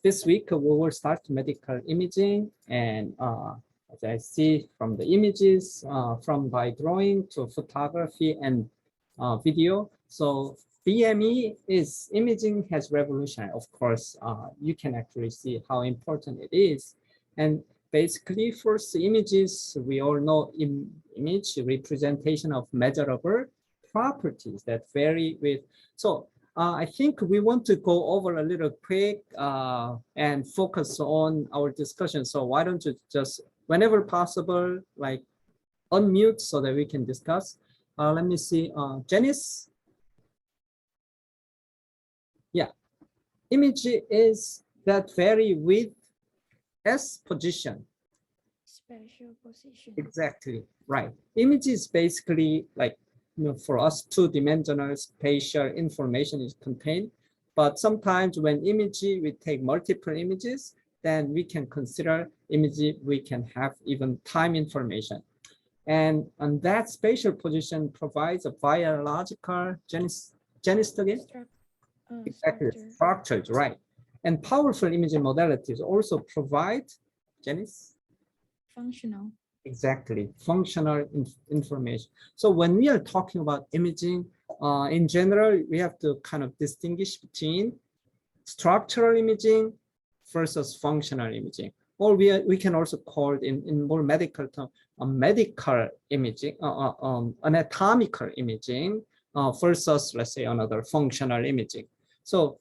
this week we will start medical imaging, and as I see from the images, from by drawing to photography and video. So BME is imaging has revolutionized. Of course, you can actually see how important it is. And basically, first images, we all know image representation of measurable properties that vary with. So I think we want to go over a little quick and focus on our discussion. So why don't you just, whenever possible, like unmute so that we can discuss. Let me see, Janice. Yeah, image is that vary with S position. Spatial position. Exactly, right. Image is basically like, for us, two-dimensional spatial information is contained. But sometimes when image, we take multiple images, then we can consider image, we can have even time information. And that spatial position provides a biological, Janice again? Exactly, structures, right. And powerful imaging modalities also provide, Janice? Functional. Exactly, functional information. So when we are talking about imaging, in general, we have to kind of distinguish between structural imaging versus functional imaging. Or we can also call it in more medical term, medical imaging, anatomical imaging versus, let's say, another functional imaging. So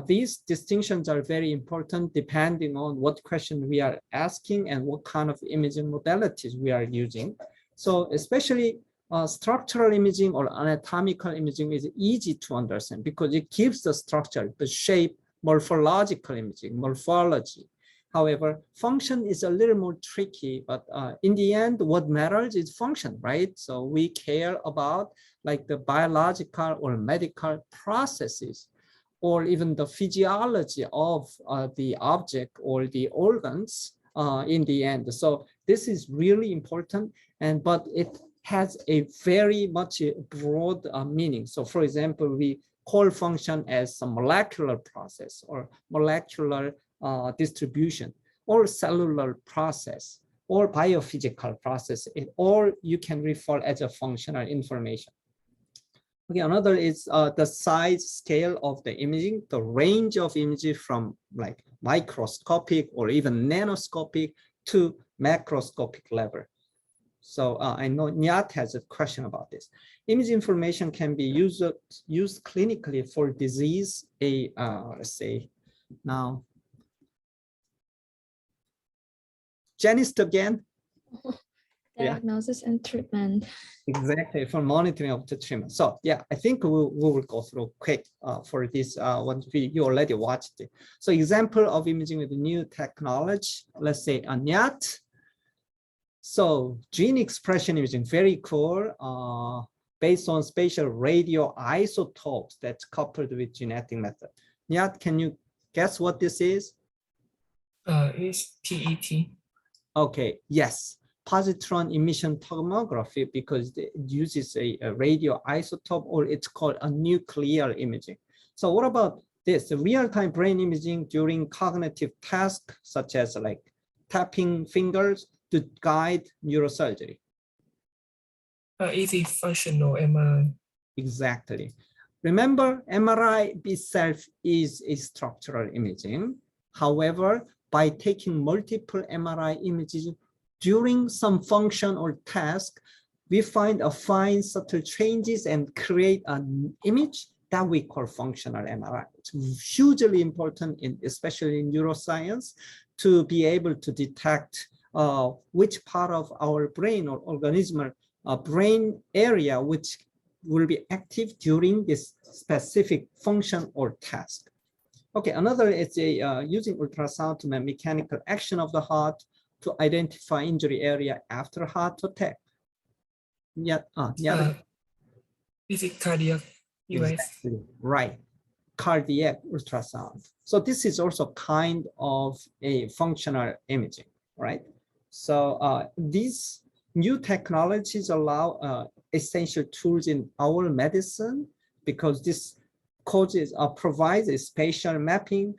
these distinctions are very important depending on what question we are asking and what kind of imaging modalities we are using. So especially structural imaging or anatomical imaging is easy to understand because it gives the structure, the shape, morphological imaging, morphology. However, function is a little more tricky, but in the end, what matters is function, right? So we care about like the biological or medical processes, or even the physiology of the object or the organs in the end. So this is really important, but it has a very much broad meaning. So for example, we call function as a molecular process or molecular distribution or cellular process or biophysical process, or you can refer as a functional information. Okay, another is the size scale of the imaging, the range of images from like microscopic or even nanoscopic to macroscopic level. So I know Nyat has a question about this. Image information can be used clinically for disease, let's say now. Janice again. Diagnosis and treatment. Exactly, for monitoring of the treatment. So yeah, I think we will go through quick for this once you already watched it. So example of imaging with new technology, let's say Anyat. So gene expression imaging, very cool, based on spatial radioisotopes that's coupled with genetic method. Nyat, can you guess what this is? It's PET. Okay, yes. Positron emission tomography, because it uses a radioisotope, or it's called a nuclear imaging. So what about this? Real-time brain imaging during cognitive tasks, such as like tapping fingers to guide neurosurgery. Easy functional MRI. Exactly. Remember, MRI itself is a structural imaging. However, by taking multiple MRI images during some function or task, we find a fine subtle changes and create an image that we call functional MRI. It's hugely important, especially in neuroscience, to be able to detect which part of our brain or organism, brain area, which will be active during this specific function or task. Okay, another is using ultrasound to mechanical action of the heart to identify injury area after heart attack. Yeah, Is it cardiac? Exactly, right. Cardiac ultrasound. So this is also kind of a functional imaging, right? So these new technologies allow essential tools in our medicine, because this provides a spatial mapping,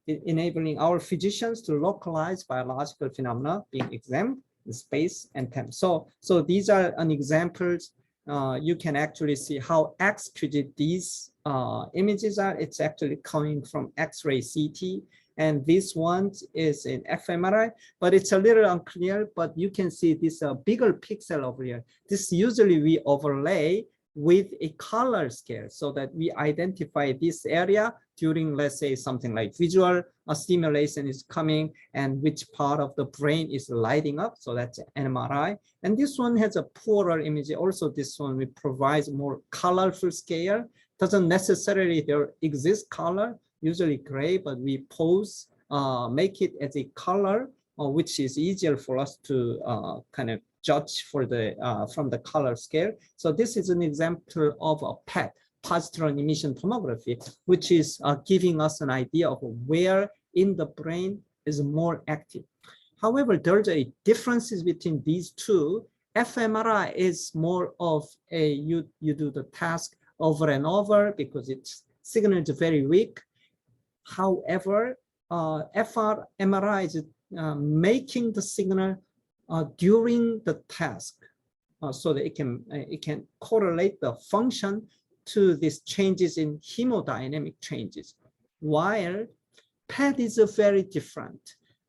enabling our physicians to localize biological phenomena being examined in space and time. So these are an examples. You can actually see how exquisite these images are. It's actually coming from X-ray CT, and this one is in fMRI, but it's a little unclear, but you can see this bigger pixel over here. This usually we overlay with a color scale so that we identify this area during, let's say, something like visual stimulation is coming and which part of the brain is lighting up. So that's MRI. And this one has a poorer image. Also, this one will provide more colorful scale. Doesn't necessarily there exist color, usually gray, but we make it as a color, which is easier for us to kind of judge for the from the color scale. So this is an example of a PET, positron emission tomography, which is giving us an idea of where in the brain is more active. However, there's a differences between these two. fMRI is more of a you do the task over and over because its signal is very weak. However, fMRI is making the signal during the task, so that it can correlate the function to these changes in hemodynamic changes. While PET is very different.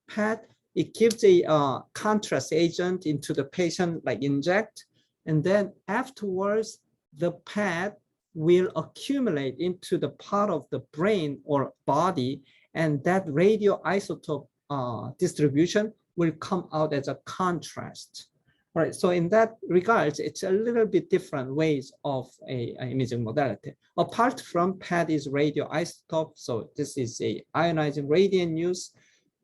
PET, it gives a contrast agent into the patient, like inject, and then afterwards the PET will accumulate into the part of the brain or body, and that radioisotope distribution will come out as a contrast. All right, so in that regards, it's a little bit different ways of a imaging modality. Apart from PET is radioisotope, so this is a ionizing radiant use.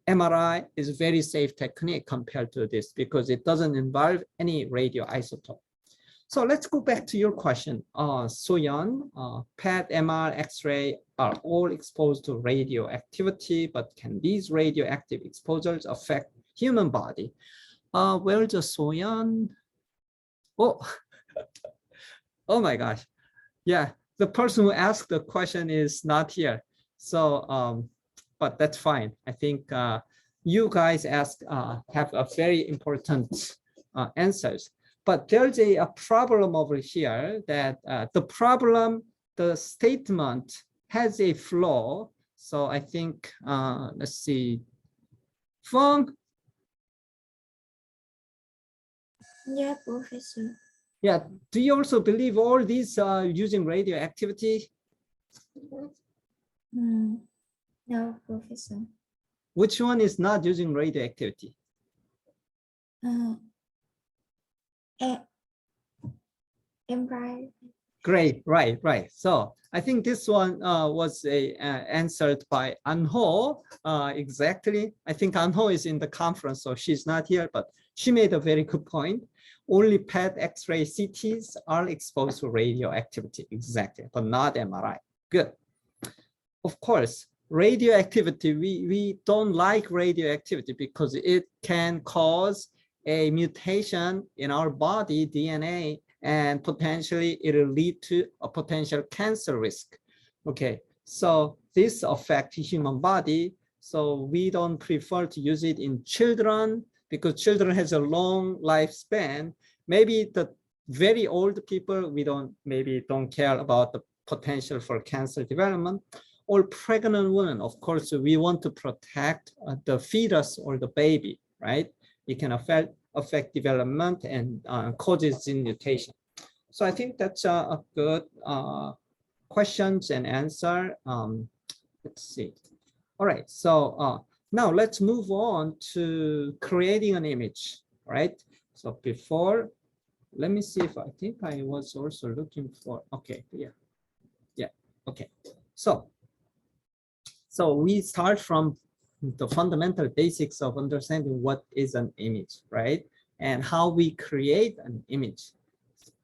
MRI is a very safe technique compared to this because it doesn't involve any radioisotope. So let's go back to your question. Soyeon, PET, MR, X-ray are all exposed to radioactivity, but can these radioactive exposures affect human body? Where's the Soyeon? Oh, oh my gosh. Yeah, the person who asked the question is not here. So, but that's fine. I think you guys have a very important answers. But there's a problem over here that the statement has a flaw. So I think, let's see, Feng. Yeah, Professor. Yeah, do you also believe all these are using radioactivity? No, Professor. Which one is not using radioactivity? MRI. Great, right. So I think this one was answered by Anho exactly. I think Anho is in the conference, so she's not here, but she made a very good point. Only PET, X-ray, CTs are exposed to radioactivity, exactly, but not MRI. Good. Of course, radioactivity, we don't like radioactivity because it can cause a mutation in our body DNA, and potentially it will lead to a potential cancer risk. Okay, so this affects human body. So we don't prefer to use it in children because children has a long lifespan. Maybe the very old people, maybe don't care about the potential for cancer development. Or pregnant women, of course, we want to protect the fetus or the baby, right? It can affect development and causes gene mutation. So I think that's a good questions and answer. Let's see. All right, so now let's move on to creating an image, right? So before, let me see if I think I was also looking for, okay, yeah, okay. So we start from the fundamental basics of understanding what is an image, right? And how we create an image,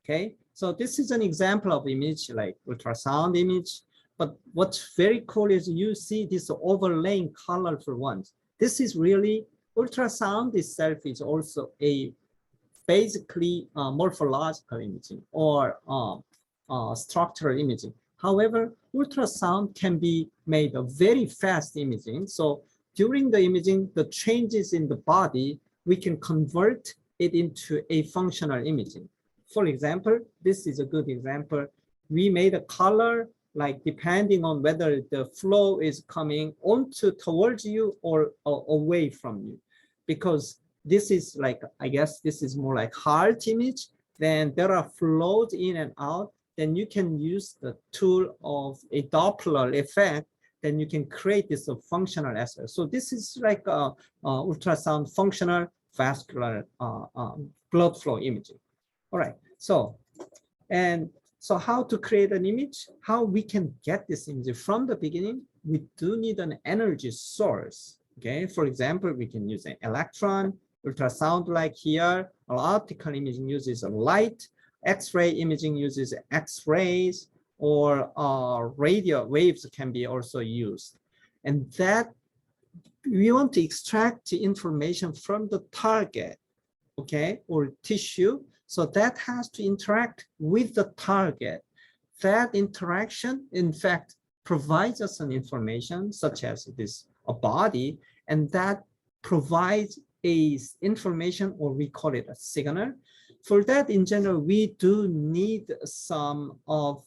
okay? So this is an example of image like ultrasound image, but what's very cool is you see this overlaying colorful ones. This is really, ultrasound itself is also a basically morphological imaging or structural imaging. However, ultrasound can be made a very fast imaging. So during the imaging, the changes in the body, we can convert it into a functional imaging. For example, this is a good example. We made a color, like depending on whether the flow is coming onto towards you or away from you. Because this is like, I guess this is more like heart image, then there are flows in and out, then you can use the tool of a Doppler effect, then you can create this functional aspect. So this is like a ultrasound functional vascular blood flow imaging. All right, so how to create an image, how we can get this image from the beginning, we do need an energy source. Okay, for example, we can use an electron, ultrasound like here, or optical imaging uses light, X-ray imaging uses X-rays, or radio waves can be also used. And that we want to extract the information from the target, okay, or tissue. So that has to interact with the target. That interaction, in fact, provides us an information such as this, a body, and that provides a information, or we call it a signal. For that, in general, we do need some of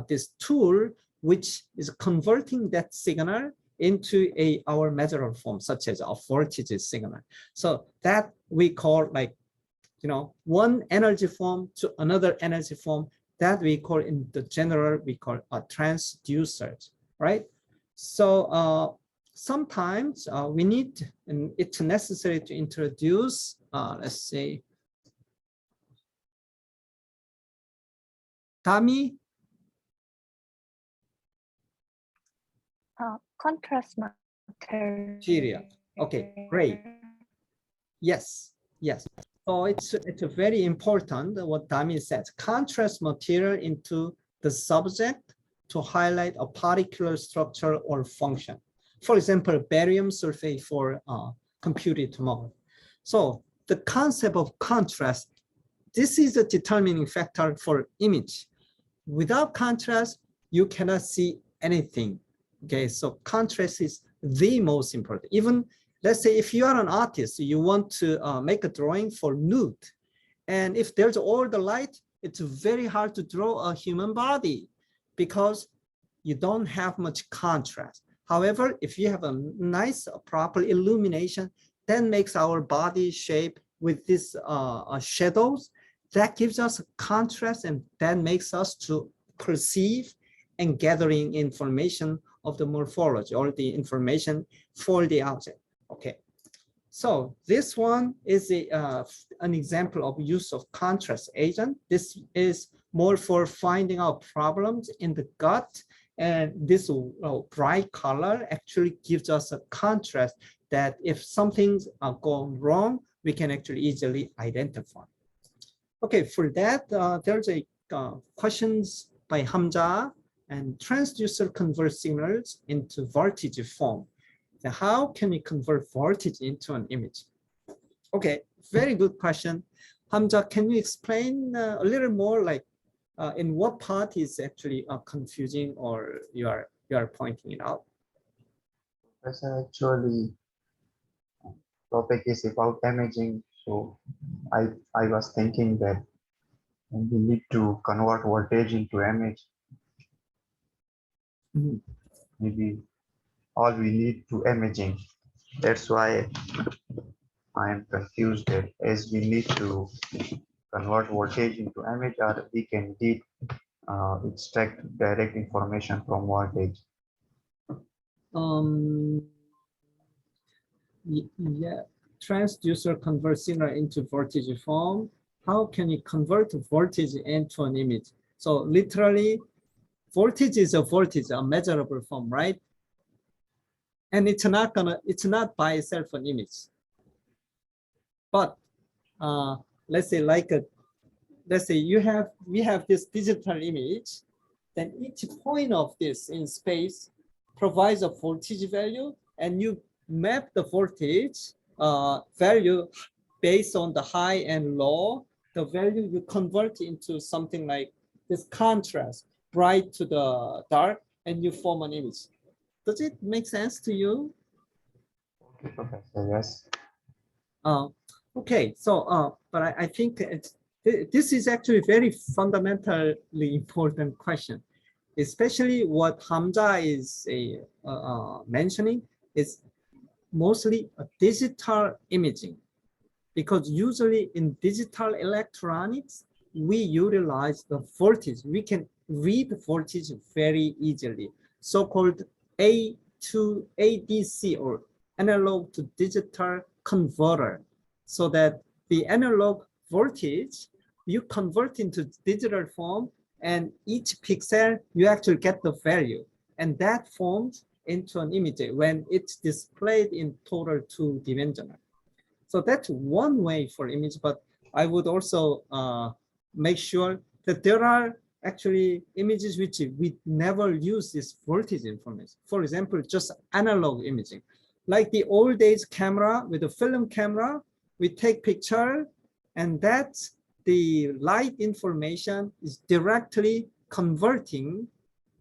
this tool, which is converting that signal into our measurable form, such as a voltage signal. So that we call like, you know, one energy form to another energy form, that we call in the general, we call a transducers, right? So sometimes we need, and it's necessary to introduce, let's say, Tami? Contrast Material. Okay, great. Yes, yes. So it's very important what Tami said. Contrast material into the subject to highlight a particular structure or function. For example, barium sulfate for computed tomography. So the concept of contrast, this is a determining factor for image. Without contrast, you cannot see anything. Okay, so contrast is the most important. Even let's say if you are an artist, you want to make a drawing for nude, and if there's all the light, it's very hard to draw a human body because you don't have much contrast. However, if you have a nice proper illumination, that makes our body shape with these shadows, that gives us a contrast, and that makes us to perceive and gathering information of the morphology or the information for the object. Okay, so this one is an example of use of contrast agent. This is more for finding out problems in the gut, and this bright color actually gives us a contrast that if something's going wrong, we can actually easily identify. Okay, for that, there's a questions by Hamza, and transducer converts signals into voltage form. So how can we convert voltage into an image? Okay, very good question. Hamza, can you explain a little more, like in what part is actually confusing, or you are pointing it out? Yes, actually, topic is about imaging. So I was thinking that we need to convert voltage into image. Mhm. Maybe all we need to imaging. That's why I am confused that as we need to convert voltage into image, or we can indeed extract direct information from voltage. Yeah, transducer converts signal into voltage form. How can you convert voltage into an image? So literally, voltage is a voltage, a measurable form, right? And it's not by itself an image. But let's say we have this digital image, then each point of this in space provides a voltage value, and you map the voltage value based on the high and low. The value you convert into something like this contrast, bright to the dark, and you form an image. Does it make sense to you? Okay, Professor, yes. Okay, so but I think this is actually very fundamentally important question, especially what Hamza is mentioning is mostly a digital imaging, because usually in digital electronics we utilize the voltage. We can read voltage very easily, so-called A to ADC, or analog to digital converter, so that the analog voltage you convert into digital form, and each pixel you actually get the value, and that forms into an image when it's displayed in total two-dimensional. So that's one way for image, but I would also make sure that there are actually images which we never use this voltage information. For example, just analog imaging. Like the old days camera with a film camera, we take picture, and that's the light information is directly converting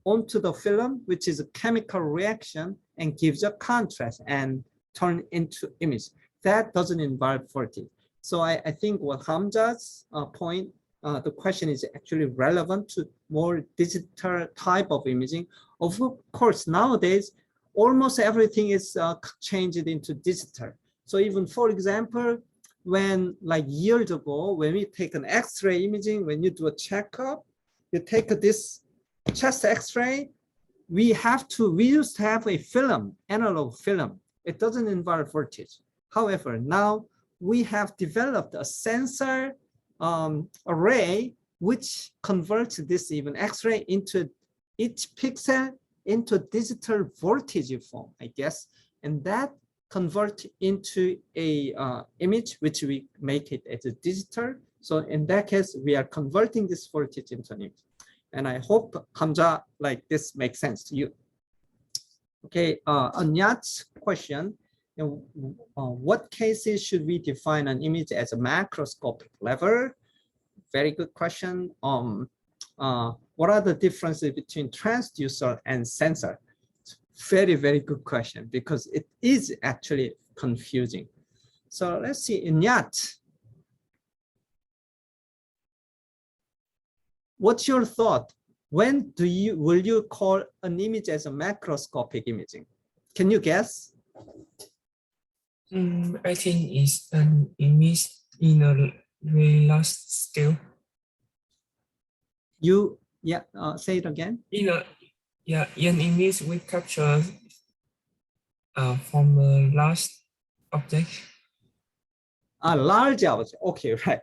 onto the film, which is a chemical reaction and gives a contrast and turn into image. That doesn't involve voltage. So I think what Hamza's point, the question is actually relevant to more digital type of imaging. Of course, nowadays, almost everything is changed into digital. So even, for example, when like years ago, when we take an X-ray imaging, when you do a checkup, you take this chest X-ray, we used to have a film, analog film. It doesn't involve voltage. However, now we have developed a sensor array which converts this even X-ray into each pixel into digital voltage form, I guess, and that convert into a image which we make it as a digital. So in that case, we are converting this voltage into an image. And I hope, Hamza, like this makes sense to you. Okay, Anyat's question. What cases should we define an image as a macroscopic level? Very good question. What are the differences between transducer and sensor? Very, very good question, because it is actually confusing. So let's see, Inyat, what's your thought? When will you call an image as a macroscopic imaging? Can you guess? I think it's an image in a very large scale. Say it again. An image we capture from a large object. A large object. Okay, right.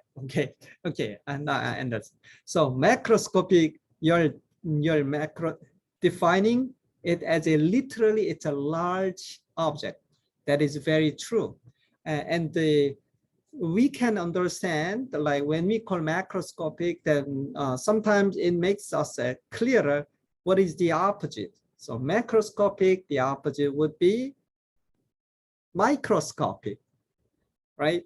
Okay. And I understand. So macroscopic, you're macro defining it as a literally, it's a large object. That is very true. And we can understand, like when we call macroscopic, then sometimes it makes us clearer what is the opposite. So macroscopic, the opposite would be microscopic, right?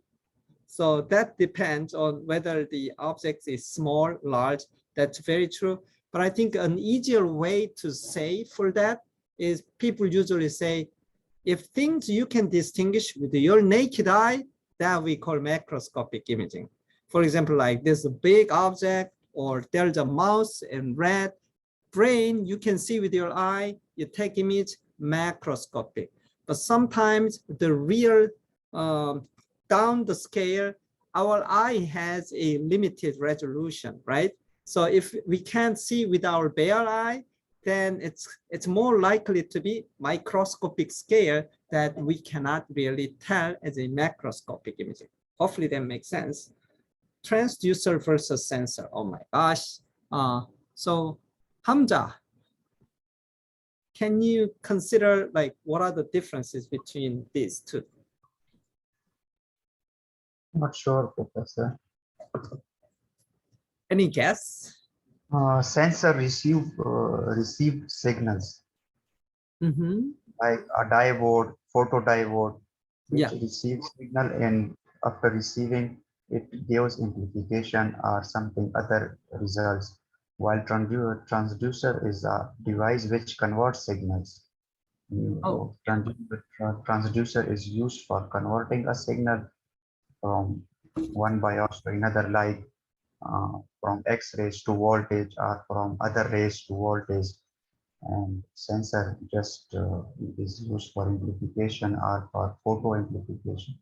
So that depends on whether the object is small, large. That's very true. But I think an easier way to say for that is people usually say, if things you can distinguish with your naked eye, that we call macroscopic imaging. For example, like there's a big object, or there's a mouse and rat. Brain, you can see with your eye, you take image, macroscopic. But sometimes the real down the scale, our eye has a limited resolution, right? So if we can't see with our bare eye, then it's more likely to be microscopic scale that we cannot really tell as a macroscopic imaging. Hopefully that makes sense. Transducer versus sensor. Oh my gosh. So Hamza, can you consider like what are the differences between these two? Not sure, Professor. Any guess? Sensor received signals like a diode, photodiode, which receives signal, and after receiving it gives amplification or something other results. while transducer is a device which converts signals. Oh, Transducer is used for converting a signal from one bios to another, like from X rays to voltage or from other rays to voltage. And sensor just is used for amplification or for photo amplification.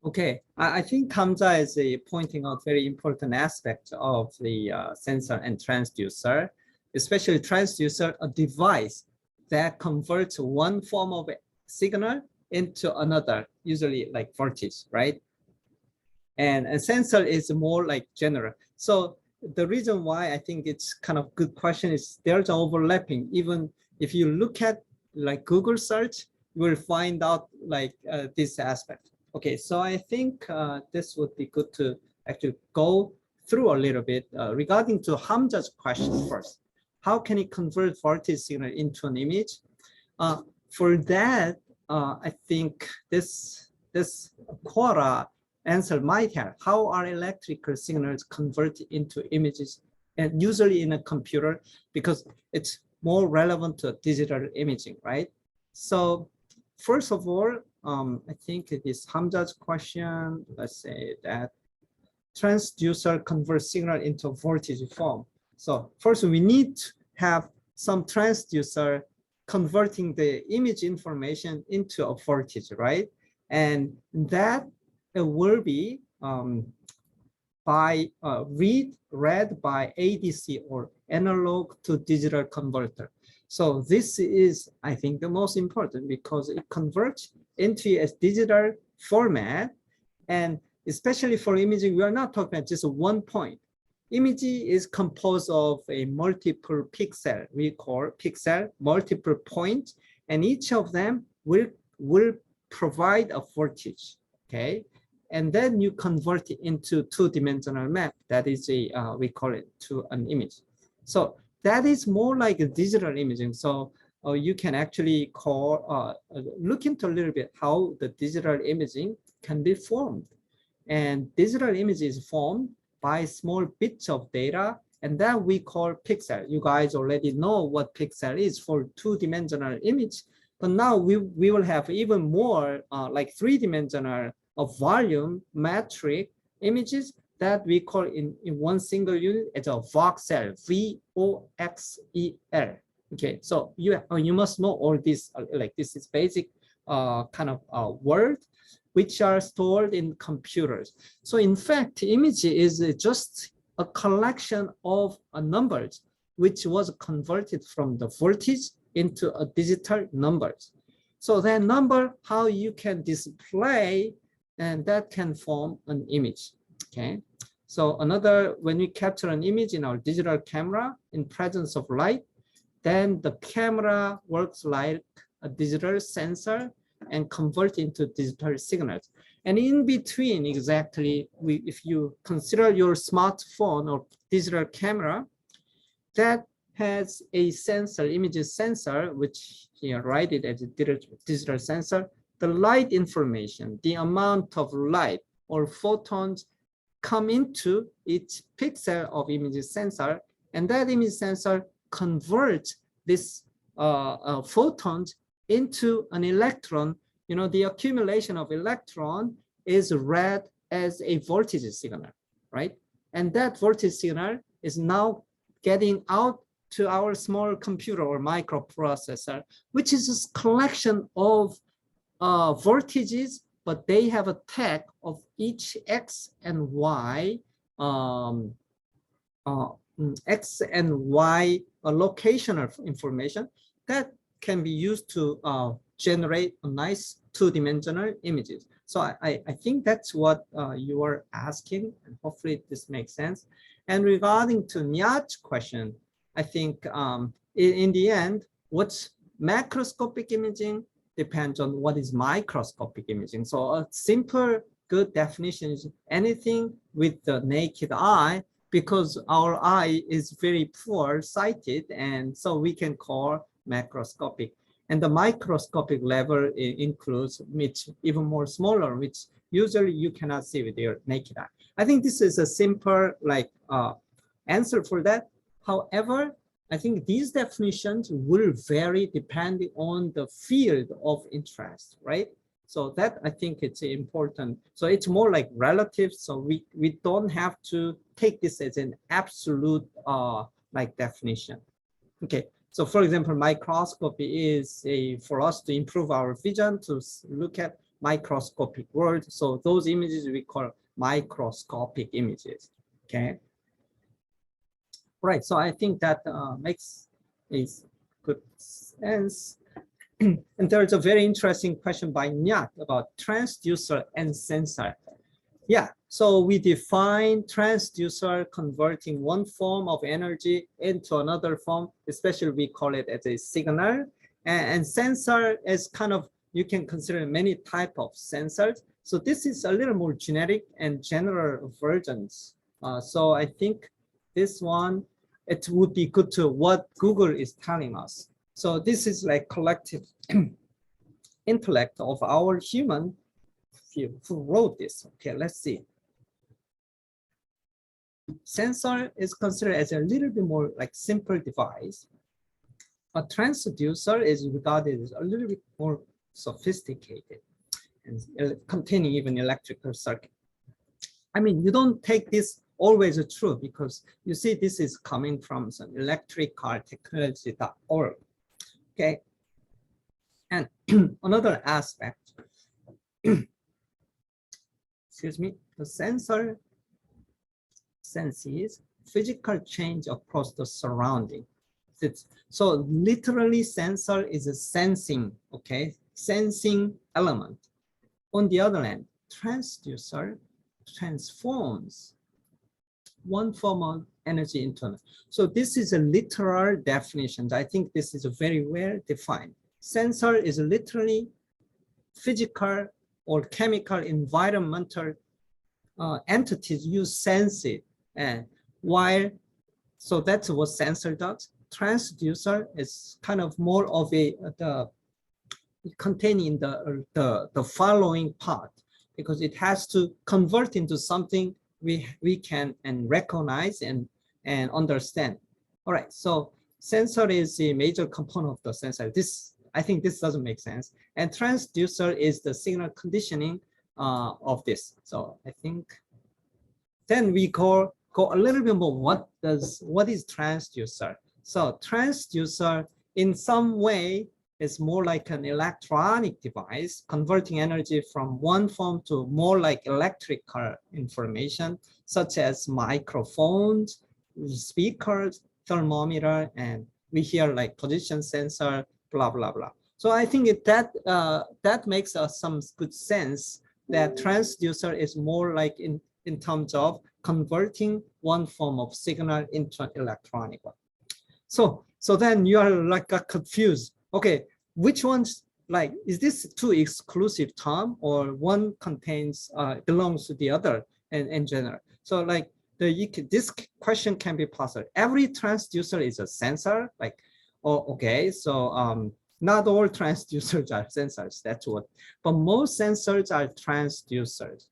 okay. I think Hamza is pointing out very important aspect of the sensor and transducer, especially transducer, a device that converts one form of signal into another, usually like voltage, right? And a sensor is more like general. So the reason why I think it's kind of good question is there's overlapping. Even if you look at like Google search, you will find out like this aspect. Okay, so I think this would be good to actually go through a little bit regarding to Hamza's question first. How can it convert voltage signal into an image? For that, I think this Quora answer might have. How are electrical signals converted into images, and usually in a computer, because it's more relevant to digital imaging, right? So first of all, I think it is Hamza's question. Let's say that transducer converts signal into voltage form. So first we need to have some transducer converting the image information into a voltage, right? And that will be read by ADC or analog to digital converter. So this is, I think, the most important because it converts into a digital format. And especially for imaging, we are not talking about just one point. Image is composed of a multiple pixel, we call pixel, multiple points, and each of them will provide a voltage, okay? And then you convert it into two-dimensional map. That is a, we call it to an image. So that is more like a digital imaging. So you can actually call, look into a little bit how the digital imaging can be formed. And digital image is formed by small bits of data, and that we call pixel. You guys already know what pixel is for two-dimensional image, but now we will have even more like three-dimensional of volume metric images that we call in one single unit as a voxel, VOXEL. Okay, so you must know all this, like this is basic kind of word which are stored in computers. So in fact, image is just a collection of numbers which was converted from the voltage into a digital numbers. So that number, how you can display, and that can form an image, okay? So another, when we capture an image in our digital camera in presence of light, then the camera works like a digital sensor and convert into digital signals. And in between, exactly, if you consider your smartphone or digital camera, that has a sensor, image sensor, which here write it as a digital sensor. The light information, the amount of light or photons come into each pixel of image sensor, and that image sensor converts this photons into an electron. You know, the accumulation of electron is read as a voltage signal, right? And that voltage signal is now getting out to our small computer or microprocessor, which is a collection of voltages, but they have a tag of each X and Y, X and Y locational information that can be used to generate a nice two-dimensional images. So I think that's what you are asking, and hopefully this makes sense. And regarding to Nihat's question, I think in the end, what's macroscopic imaging depends on what is microscopic imaging. So a simple, good definition is anything with the naked eye, because our eye is very poor sighted, and so we can call macroscopic. And the microscopic level includes which even more smaller, which usually you cannot see with your naked eye. I think this is a simple like answer for that. However, I think these definitions will vary depending on the field of interest, right? So that I think it's important. So it's more like relative. So we don't have to take this as an absolute like definition. Okay. So for example, microscopy is for us to improve our vision to look at microscopic world. So those images we call microscopic images. Okay. Right. So I think that makes good sense. And there's a very interesting question by Nyat about transducer and sensor. Yeah, so we define transducer converting one form of energy into another form, especially we call it as a signal. And sensor is kind of, you can consider many type of sensors. So this is a little more generic and general versions. So I think this one, it would be good to what Google is telling us. So this is like collective intellect of our human who wrote this. Okay, let's see. Sensor is considered as a little bit more like simple device. A transducer is regarded as a little bit more sophisticated and containing even electrical circuit. I mean, you don't take this always true because you see this is coming from some electricaltechnology.org. Okay. And another aspect, excuse me, the sensor senses physical change across the surrounding. So literally sensor is a sensing, okay, sensing element. On the other hand, transducer transforms one form of energy into another. So this is a literal definition. I think this is a very well defined. Sensor is literally physical or chemical environmental entities. You sense it, and while so that's what sensor does. Transducer is kind of more of a containing the following part, because it has to convert into something we can and recognize and understand. All right, so sensor is a major component of the sensor. I think this doesn't make sense. And transducer is the signal conditioning of this. So I think then we go a little bit more. What is transducer? So transducer in some way is more like an electronic device converting energy from one form to more like electrical information, such as microphones, speakers, thermometer, and we hear like position sensor, blah, blah, blah. So I think that makes some good sense that transducer is more like in terms of converting one form of signal into an electronic one. So then you are like confused. Okay, which one's like, is this two exclusive term or one contains, belongs to the other in general? So like this question can be posed. Every transducer is a sensor, like, oh, okay, so not all transducers are sensors, that's what, but most sensors are transducers.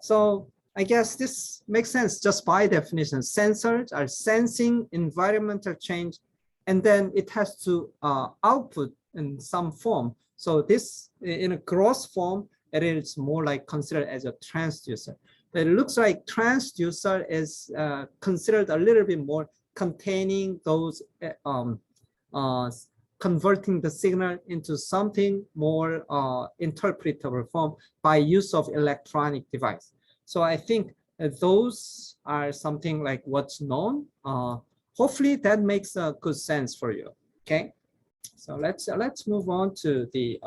So I guess this makes sense just by definition. Sensors are sensing environmental change, and then it has to output in some form. So this, in a gross form, it is more like considered as a transducer. But it looks like transducer is considered a little bit more containing those, converting the signal into something more interpretable form by use of electronic device. So I think those are something like what's known. Hopefully that makes a good sense for you. Okay, so let's move on to the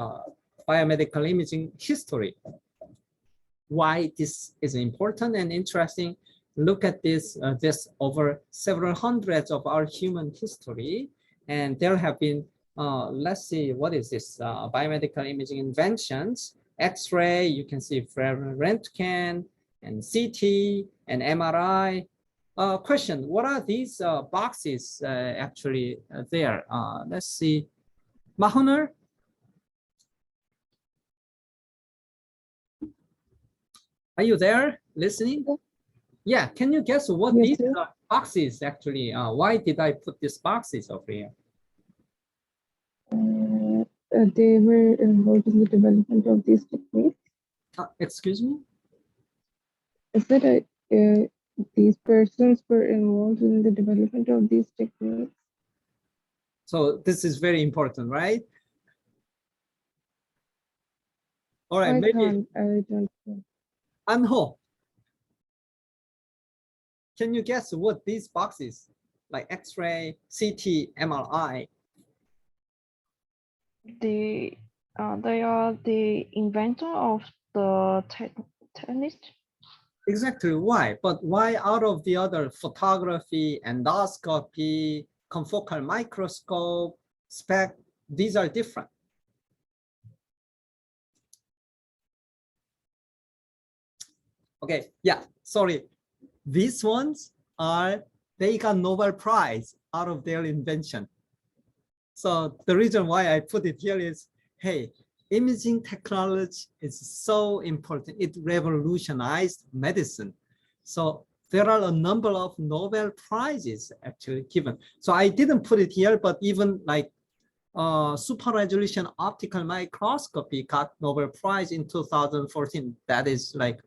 biomedical imaging history. Why this is important and interesting? Look at this over several hundreds of our human history, and there have been let's see, what is this? Biomedical imaging inventions, X-ray, you can see Röntgen and CT and MRI. Question, what are these boxes actually there? Let's see. Mahuner? Are you there listening? Yeah, can you guess what these are? boxes actually. Why did I put these boxes over here? They were involved in the development of these techniques. Excuse me? Is that these persons were involved in the development of these techniques? So this is very important, right? All right, maybe I don't know. Anho. Can you guess what these boxes, like X-ray, CT, MRI? They are the inventor of the technique. Exactly why, but why out of the other photography, endoscopy, confocal microscope, SPEC, these are different? Okay, yeah, sorry. These ones they got Nobel Prize out of their invention. So the reason why I put it here is, hey, imaging technology is so important. It revolutionized medicine. So there are a number of Nobel Prizes actually given. So I didn't put it here, but even like super resolution optical microscopy got Nobel Prize in 2014. That is like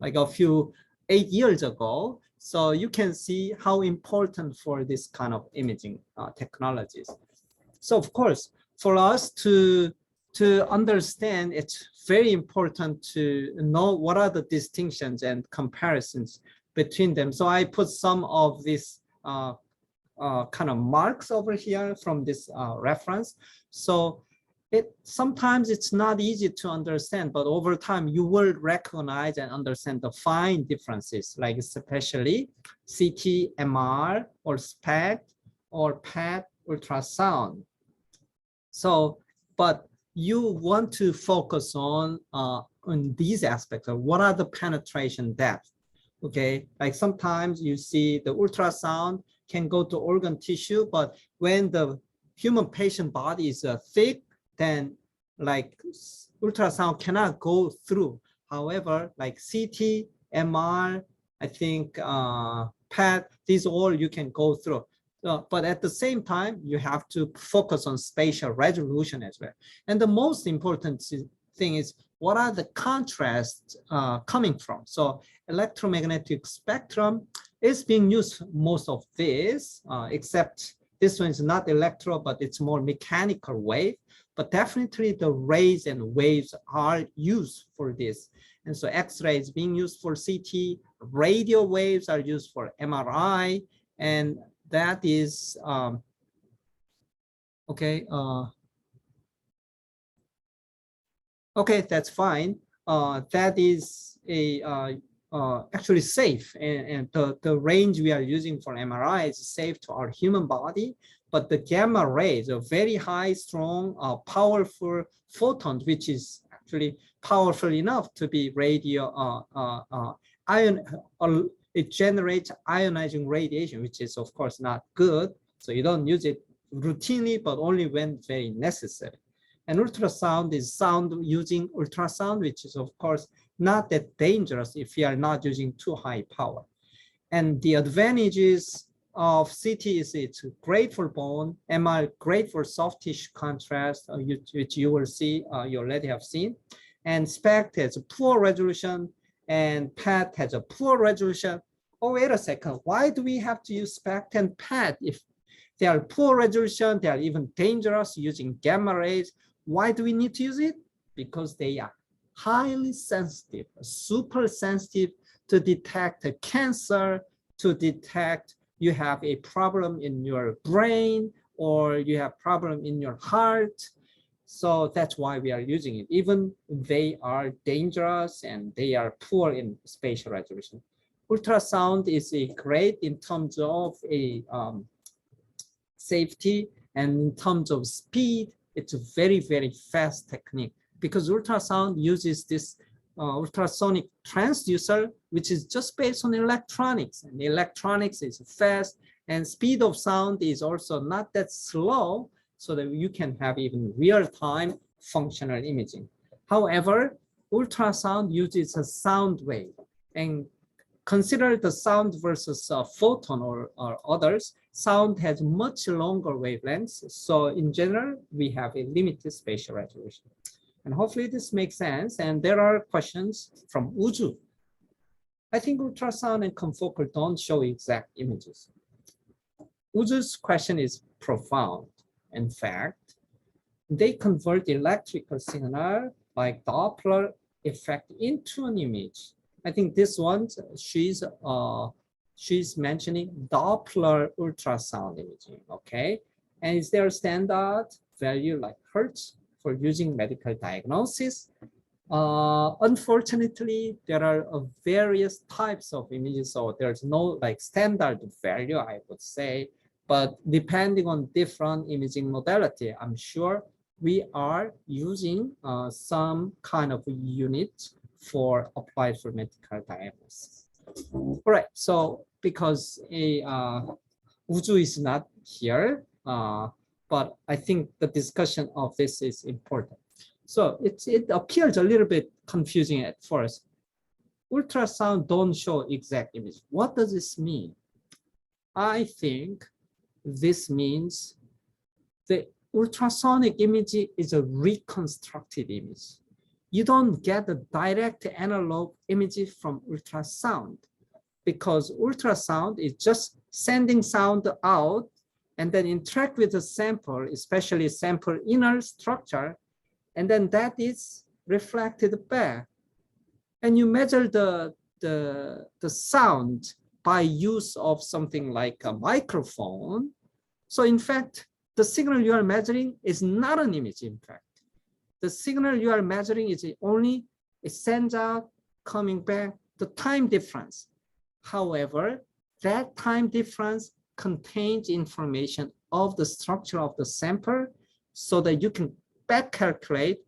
a few 8 years ago. So you can see how important for this kind of imaging technologies. So of course, for us to understand, it's very important to know what are the distinctions and comparisons between them. So I put some of these kind of marks over here from this reference. So sometimes it's not easy to understand, but over time you will recognize and understand the fine differences, like especially CT, MR, or SPEC, or PET, ultrasound. So, but you want to focus on these aspects of what are the penetration depth. Okay, like sometimes you see the ultrasound can go to organ tissue, but when the human patient body is thick, then like ultrasound cannot go through. However, like CT, MR, I think PET, these all you can go through. But at the same time, you have to focus on spatial resolution as well. And the most important thing is, what are the contrasts coming from? So electromagnetic spectrum is being used most of this, except this one is not electro, but it's more mechanical wave. But definitely the rays and waves are used for this. And so X-ray is being used for CT, radio waves are used for MRI, and that is, okay, okay, that's fine. That is actually safe, and the range we are using for MRI is safe to our human body. But the gamma rays are very high, strong, powerful photons, which is actually powerful enough to be radio it generates ionizing radiation, which is of course not good. So you don't use it routinely, but only when very necessary. And ultrasound is sound using ultrasound, which is of course not that dangerous if you are not using too high power. And the advantages of CT is it's great for bone, MR great for soft tissue contrast, which you will see, you already have seen. And SPECT has a poor resolution, and PET has a poor resolution. Oh, wait a second, why do we have to use SPECT and PET if they are poor resolution, they are even dangerous using gamma rays? Why do we need to use it? Because they are highly sensitive, super sensitive to detect a cancer, to detect you have a problem in your brain, or you have problem in your heart. So that's why we are using it. Even they are dangerous and they are poor in spatial resolution. Ultrasound is great in terms of a safety, and in terms of speed, it's a very, very fast technique, because ultrasound uses this ultrasonic transducer, which is just based on electronics, and the electronics is fast, and speed of sound is also not that slow, so that you can have even real-time functional imaging. However, ultrasound uses a sound wave, and consider the sound versus photon or others. Sound has much longer wavelengths. So in general, we have a limited spatial resolution. And hopefully this makes sense. And there are questions from Uju. I think ultrasound and confocal don't show exact images. Uju's question is profound. In fact, they convert electrical signal by Doppler effect into an image. I think this one, she's mentioning Doppler ultrasound imaging, okay? And is there a standard value like Hertz for using medical diagnosis? Unfortunately, there are various types of images, so there's no like standard value, I would say. But depending on different imaging modality, I'm sure we are using some kind of unit for applied for medical diagnosis. All right, so because Uju is not here, but I think the discussion of this is important. So it appears a little bit confusing at first. Ultrasound don't show exact image. What does this mean? I think this means the ultrasonic image is a reconstructed image. You don't get a direct analog image from ultrasound because ultrasound is just sending sound out and then interact with the sample, especially sample inner structure, and then that is reflected back. And you measure the sound by use of something like a microphone. So in fact, the signal you are measuring is not an image, in fact. The signal you are measuring is only, it sends out, coming back, the time difference. However, that time difference contains information of the structure of the sample so that you can back calculate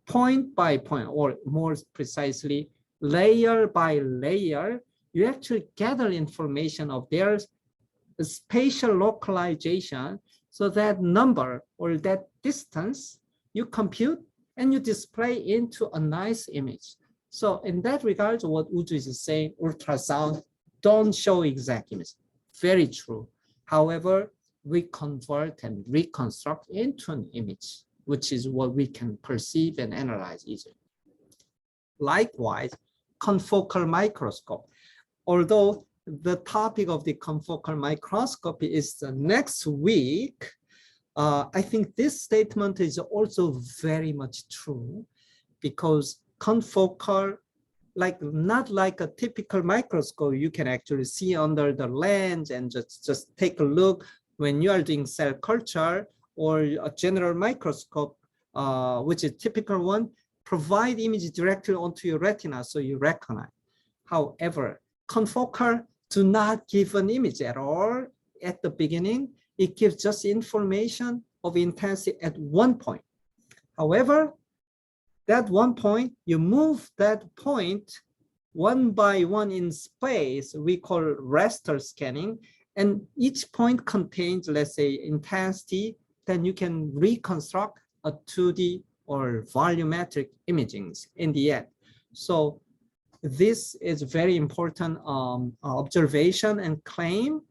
point by point, or more precisely, layer by layer. You actually gather information of their spatial localization, so that number or that distance you compute and you display into a nice image. So in that regard, what Uju is saying, ultrasound don't show exact image. Very true. However, we convert and reconstruct into an image, which is what we can perceive and analyze easily. Likewise, confocal microscope. Although the topic of the confocal microscopy is the next week, I think this statement is also very much true, because confocal, not like a typical microscope, you can actually see under the lens and just take a look when you are doing cell culture, or a general microscope, which is typical one, provide image directly onto your retina so you recognize. However, confocal do not give an image at all at the beginning. It gives just information of intensity at one point. However, that one point, you move that point one by one in space, we call raster scanning, and each point contains, let's say, intensity, then you can reconstruct a 2D or volumetric imagings in the end. So this is very important observation and claim.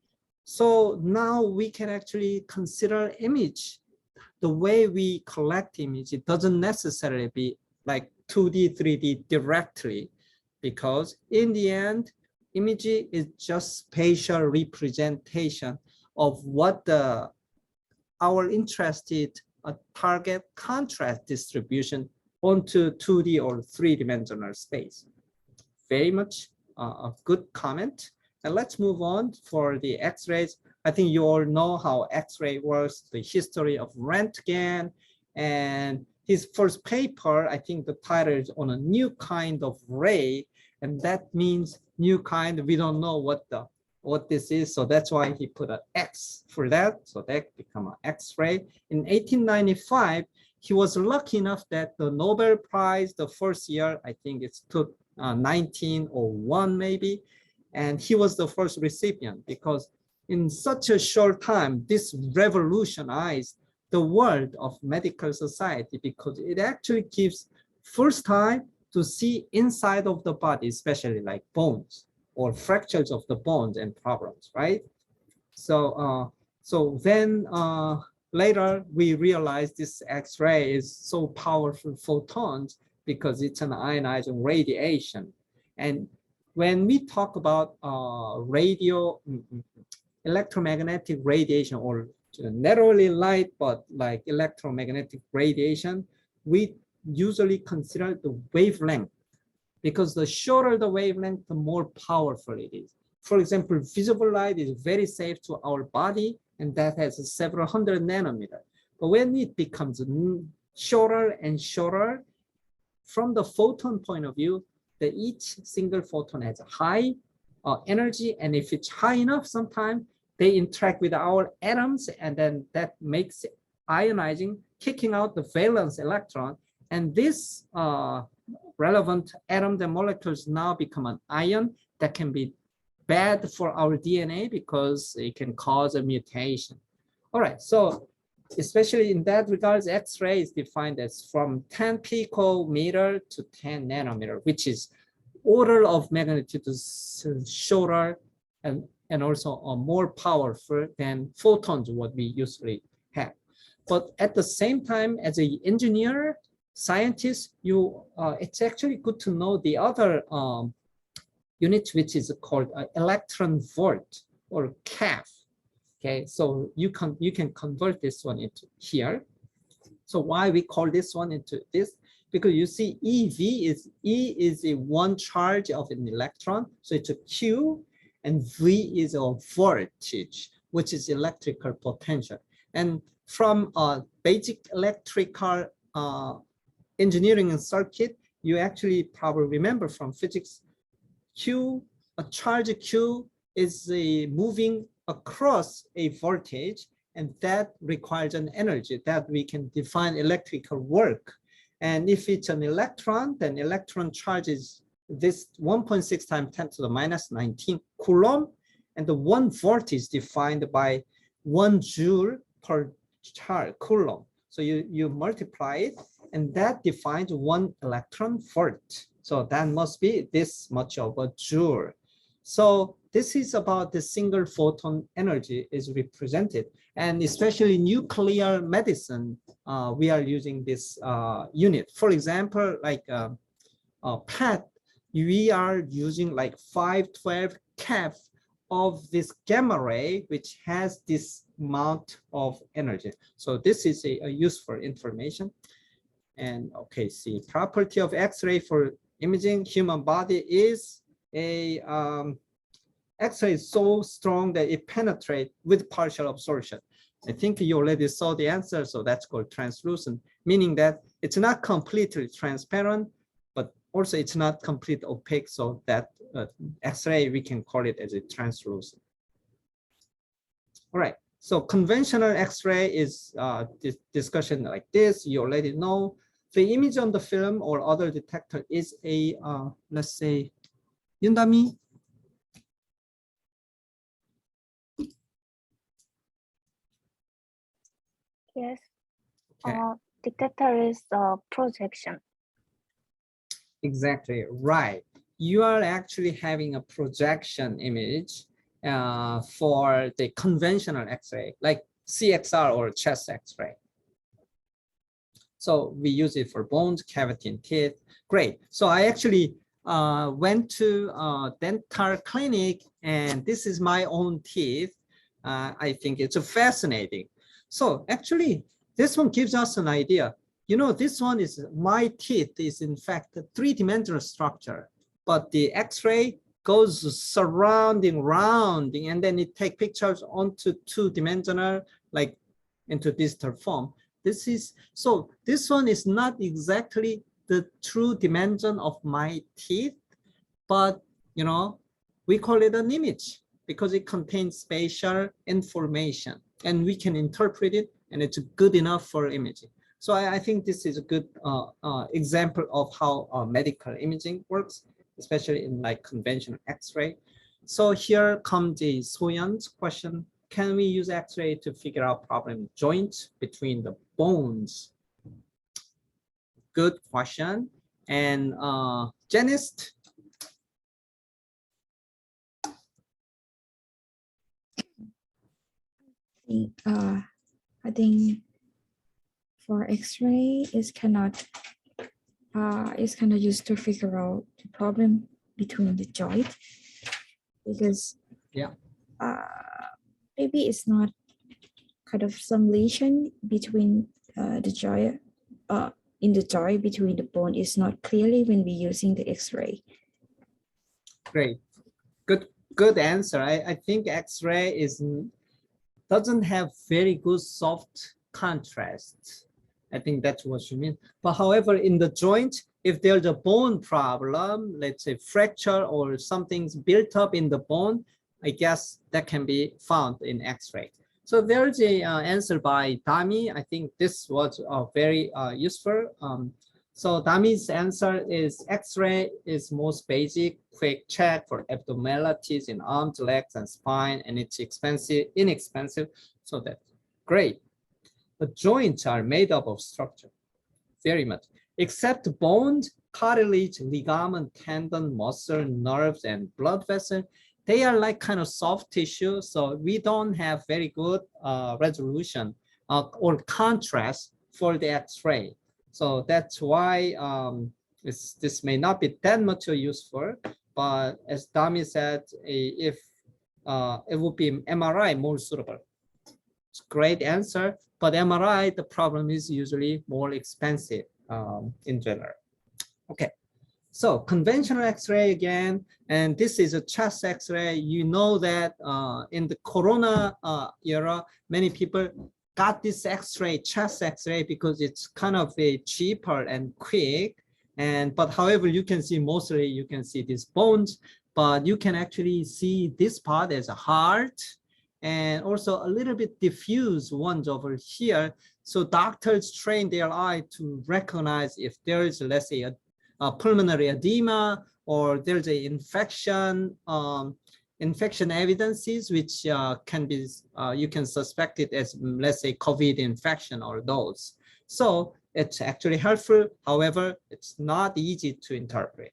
So now we can actually consider image. The way we collect image, it doesn't necessarily be like 2D, 3D directly, because in the end, image is just spatial representation of what our interested target contrast distribution onto 2D or 3-dimensional space. Very much a good comment. And let's move on for the X-rays. I think you all know how X-ray works, the history of Röntgen, and his first paper, I think the title is on a new kind of ray, and that means new kind. We don't know what this is, so that's why he put an X for that, so that become an X-ray. In 1895, he was lucky enough that the Nobel Prize, the first year, I think it's 1901 maybe, and he was the first recipient, because in such a short time, this revolutionized the world of medical society, because it actually gives first time to see inside of the body, especially like bones. or fractures of the bones and problems, right? So so then later we realized this X-ray is so powerful photons because it's an ionizing radiation. And when we talk about electromagnetic radiation, or not only light, but like electromagnetic radiation, we usually consider the wavelength, because the shorter the wavelength, the more powerful it is. For example, visible light is very safe to our body, and that has several hundred nanometers. But when it becomes shorter and shorter, from the photon point of view, each single photon has a high energy, and if it's high enough, sometimes they interact with our atoms, and then that makes ionizing, kicking out the valence electron, and this relevant atoms and molecules now become an ion that can be bad for our DNA because it can cause a mutation. All right, so especially in that regards, X-ray is defined as from 10 picometer to 10 nanometer, which is order of magnitude shorter and also more powerful than photons, what we usually have. But at the same time, as an engineer, scientist, it's actually good to know the other unit, which is called electron volt or keV. Okay, so you can convert this one into here. So why we call this one into this? Because you see E is a one charge of an electron, so it's a Q, and V is a voltage, which is electrical potential. And from basic electrical engineering and circuit, you actually probably remember from physics, a charge Q is moving across a voltage, and that requires an energy that we can define electrical work. And if it's an electron, then electron charge is this 1.6 times 10 to the minus 19 coulomb, and the 1 volt is defined by 1 joule per coulomb. So you multiply it, and that defines 1 electron volt. So that must be this much of a joule. So this is about the single photon energy is represented, and especially nuclear medicine, we are using this unit. For example, like PET, we are using like 512 keV of this gamma ray, which has this amount of energy. So this is a useful information. And okay, see, property of X-ray for imaging human body is a X-ray is so strong that it penetrates with partial absorption. I think you already saw the answer, so that's called translucent, meaning that it's not completely transparent, but also it's not completely opaque, so that X-ray, we can call it as a translucent. All right, so conventional X-ray is this discussion like this, you already know. The image on the film or other detector is a, let's say, Yundami. Yes. Okay. Detector is projection. Exactly right. You are actually having a projection image for the conventional X-ray, like CXR or chest X-ray. So we use it for bones, cavity, and teeth. Great. So I actually went to a dental clinic, and this is my own teeth. I think it's fascinating. So actually, this one gives us an idea. You know, this one is my teeth is in fact a three-dimensional structure, but the X-ray goes surrounding, rounding, and then it takes pictures onto two-dimensional, like into digital form. This is, so this one is not exactly the true dimension of my teeth, but you know, we call it an image because it contains spatial information and we can interpret it, and it's good enough for imaging. So I think this is a good example of how medical imaging works, especially in like conventional X-ray. So here comes the Soyeon's question. Can we use X-ray to figure out problem joint between the bones? Good question. And Janice, I think for X-ray is cannot used to figure out the problem between the joint because Yeah. maybe it's not kind of some lesion between the joint in the joint between the bone is not clearly when we're using the X-ray. Great. Good answer. I think X-ray doesn't have very good soft contrast. I think that's what you mean. But however, in the joint, if there's a bone problem, let's say fracture or something's built up in the bone, I guess that can be found in X-ray. So there's a answer by Dami. I think this was very useful. So Dami's answer is X-ray is most basic, quick check for abnormalities in arms, legs, and spine, and it's inexpensive. So that's great. But joints are made up of structure, very much, except bones, cartilage, ligament, tendon, muscle, nerves, and blood vessel. They are like kind of soft tissue, so we don't have very good resolution or contrast for the X-ray. So that's why this may not be that much useful, but as Dami said, if it would be MRI more suitable. It's a great answer, but MRI, the problem is usually more expensive in general. Okay, so conventional X-ray again, and this is a chest X-ray. You know that in the Corona era, many people got this X-ray, chest X-ray, because it's kind of a cheaper and quick. But however, you can see mostly you can see these bones, but you can actually see this part as a heart, and also a little bit diffuse ones over here. So doctors train their eye to recognize if there is, let's say, a pulmonary edema or there's a infection evidences, which can be, you can suspect it as, let's say, COVID infection or those. So it's actually helpful. However, it's not easy to interpret.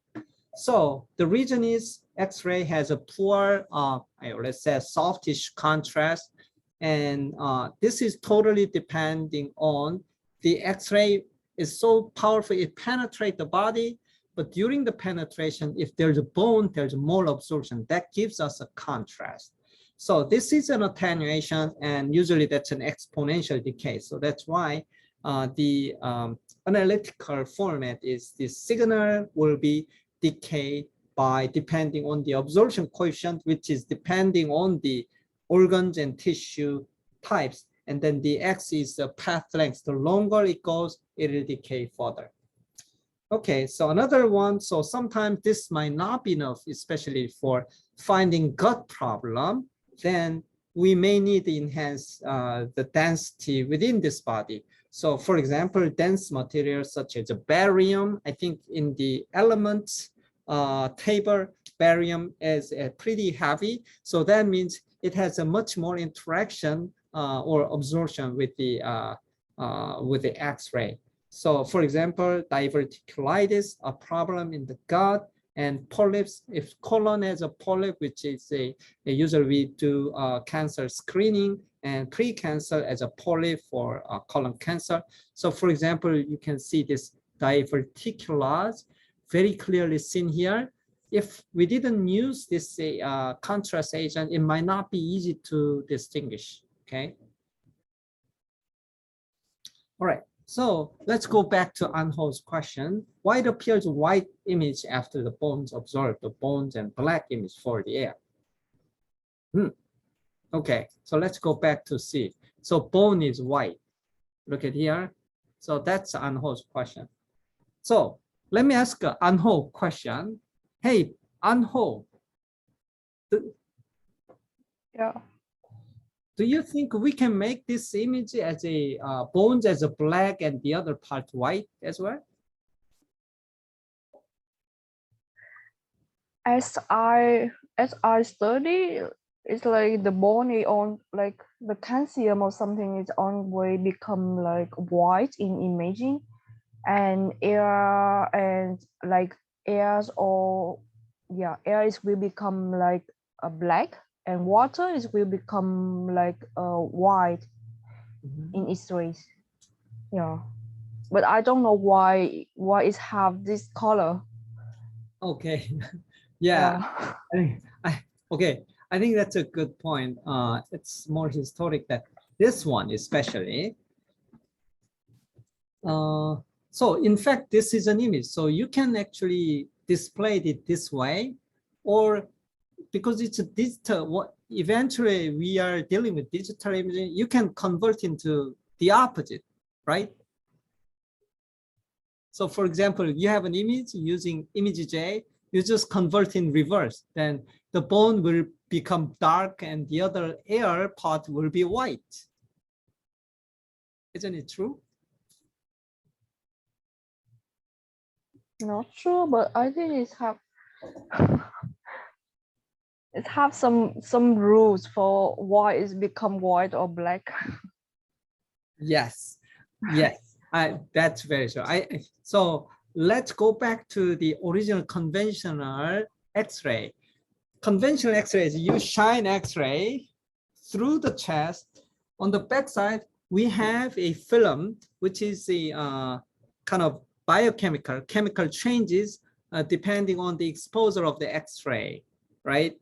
So the reason is X-ray has a poor, let's say, softish contrast. And this is totally depending on the X-ray is so powerful, it penetrates the body. But during the penetration, if there's a bone, there's more absorption. That gives us a contrast. So this is an attenuation, and usually that's an exponential decay. So that's why the analytical format is the signal will be decayed by depending on the absorption coefficient, which is depending on the organs and tissue types. And then the X is the path length. The longer it goes, it will decay further. Okay, so another one, so sometimes this might not be enough, especially for finding gut problem, then we may need to enhance the density within this body. So for example, dense materials such as barium, I think in the elements table, barium is pretty heavy. So that means it has a much more interaction or absorption with the X-ray. So for example, diverticulitis, a problem in the gut, and polyps, if colon has a polyp, which is usually we do cancer screening, and pre-cancer as a polyp for colon cancer. So for example, you can see this diverticulars very clearly seen here. If we didn't use this contrast agent, it might not be easy to distinguish, okay? All right. So let's go back to Anho's question. Why it appears white image after the bones observed, the bones and black image for the air? Okay, so let's go back to see. So bone is white. Look at here. So that's Anho's question. So let me ask Anho question. Hey, Anho. Yeah. Do you think we can make this image as a bones as a black and the other part white as well? As I study, it's like the bone is on, like the calcium or something is on way become like white in imaging, and air and like airs or yeah, airs will become like a black and water is will become like white in X-rays. Yeah, but I don't know why it have this color. Okay. Yeah. Okay. I think that's a good point. It's more historic that this one especially. So in fact, this is an image. So you can actually display it this way, or because it's a digital, what eventually we are dealing with digital imaging, you can convert into the opposite, right? So for example, you have an image using image J, you just convert in reverse, then the bone will become dark and the other air part will be white. Isn't it true? Not sure, but I think it's have it have some rules for why it's become white or black. Yes, yes, that's very true. So let's go back to the original conventional X-ray. Conventional X-ray is you shine X-ray through the chest. On the backside, we have a film, which is the kind of chemical changes depending on the exposure of the X-ray, right?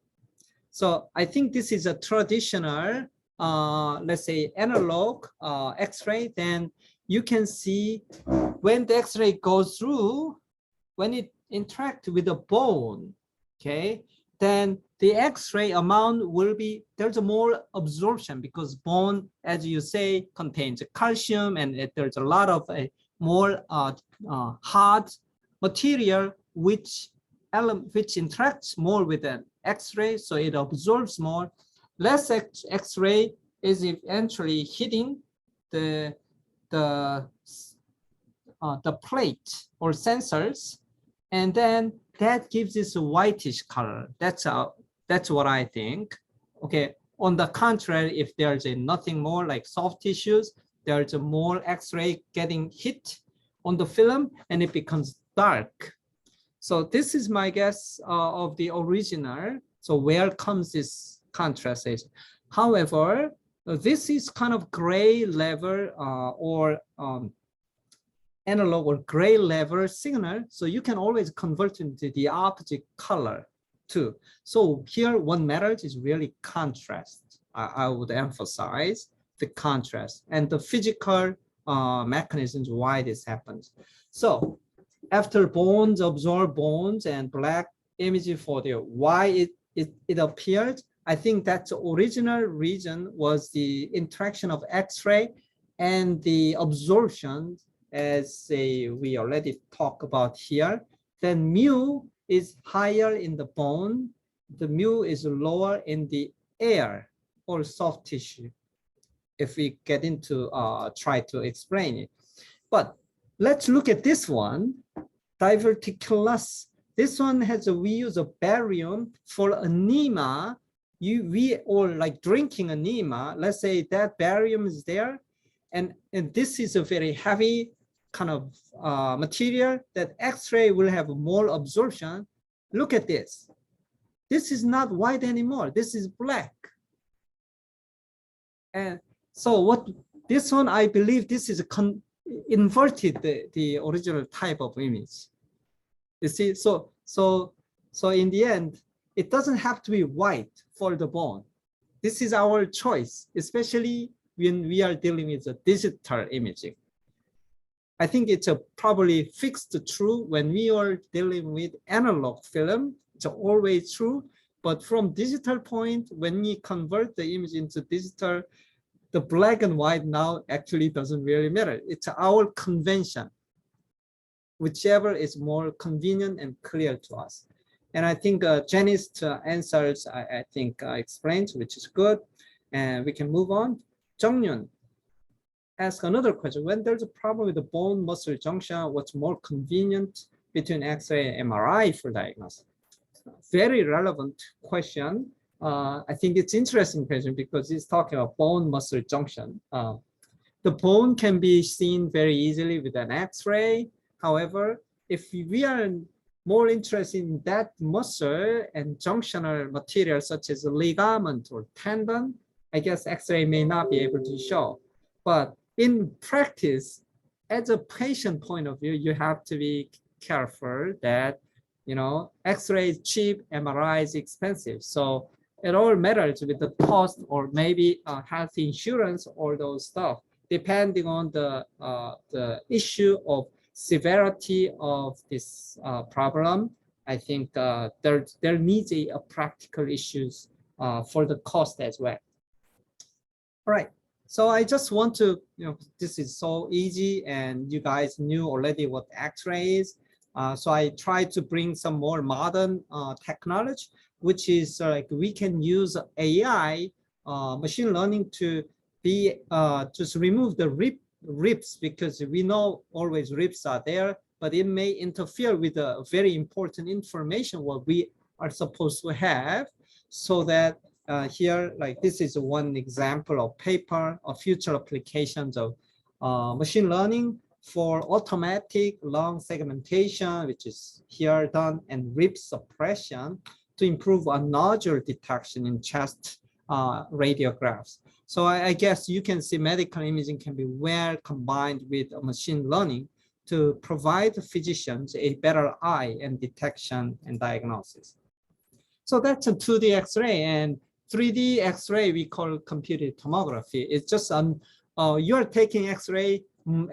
So I think this is a traditional, let's say, analog X-ray. Then you can see when the X-ray goes through, when it interacts with the bone, okay, then the X-ray amount will be, there's a more absorption because bone, as you say, contains calcium and there's a lot of more hard material which interacts more with an X-ray, so it absorbs more. Less X-ray is eventually hitting the plate or sensors, and then that gives this a whitish color. That's what I think. Okay. On the contrary, if there's nothing more like soft tissues, there's a more X-ray getting hit on the film, and it becomes dark. So this is my guess of the original. So where comes this contrast? However, this is kind of gray level or analog or gray level signal. So you can always convert into the opposite color too. So here what matters is really contrast. I would emphasize the contrast and the physical mechanisms why this happens. So after bones absorb bones and black image for the why it appeared, I think that the original reason was the interaction of X-ray and the absorption, as we already talked about here. Then mu is higher in the bone, the mu is lower in the air or soft tissue, if we get into try to explain it. But let's look at this one, diverticulus. This one we use a barium for anemia. We all like drinking anemia. Let's say that barium is there, and this is a very heavy kind of material that X-ray will have more absorption. Look at this. This is not white anymore. This is black. And so what this one, I believe this is inverted the original type of image. You see, so in the end, it doesn't have to be white for the bone. This is our choice, especially when we are dealing with the digital imaging. I think it's probably fixed true when we are dealing with analog film. It's always true, but from digital point, when we convert the image into digital, the black and white now actually doesn't really matter. It's our convention, whichever is more convenient and clear to us. And I think Jenny's answers, I think explained, which is good. And we can move on. Jung-Yun ask another question. When there's a problem with the bone muscle junction, what's more convenient between X-ray and MRI for diagnosis? Very relevant question. I think it's interesting question because it's talking about bone muscle junction. The bone can be seen very easily with an X-ray. However, if we are more interested in that muscle and junctional material such as ligament or tendon, I guess X-ray may not be able to show. But in practice, as a patient point of view, you have to be careful that, you know, X-ray is cheap, MRI is expensive. So it all matters with the cost or maybe health insurance or those stuff, depending on the issue of severity of this problem. I think there needs a practical issues for the cost as well. All right. So I just want to, you know, this is so easy and you guys knew already what X-ray is. So I try to bring some more modern technology, which is like we can use AI, machine learning to be just remove the rips, because we know always rips are there, but it may interfere with the very important information what we are supposed to have. So that here, like this is one example of paper or future applications of machine learning for automatic lung segmentation, which is here done, and rip suppression to improve a nodule detection in chest radiographs. So I guess you can see medical imaging can be well combined with machine learning to provide physicians a better eye and detection and diagnosis. So that's a 2D X-ray, and 3D X-ray we call computed tomography. It's just you're taking X-ray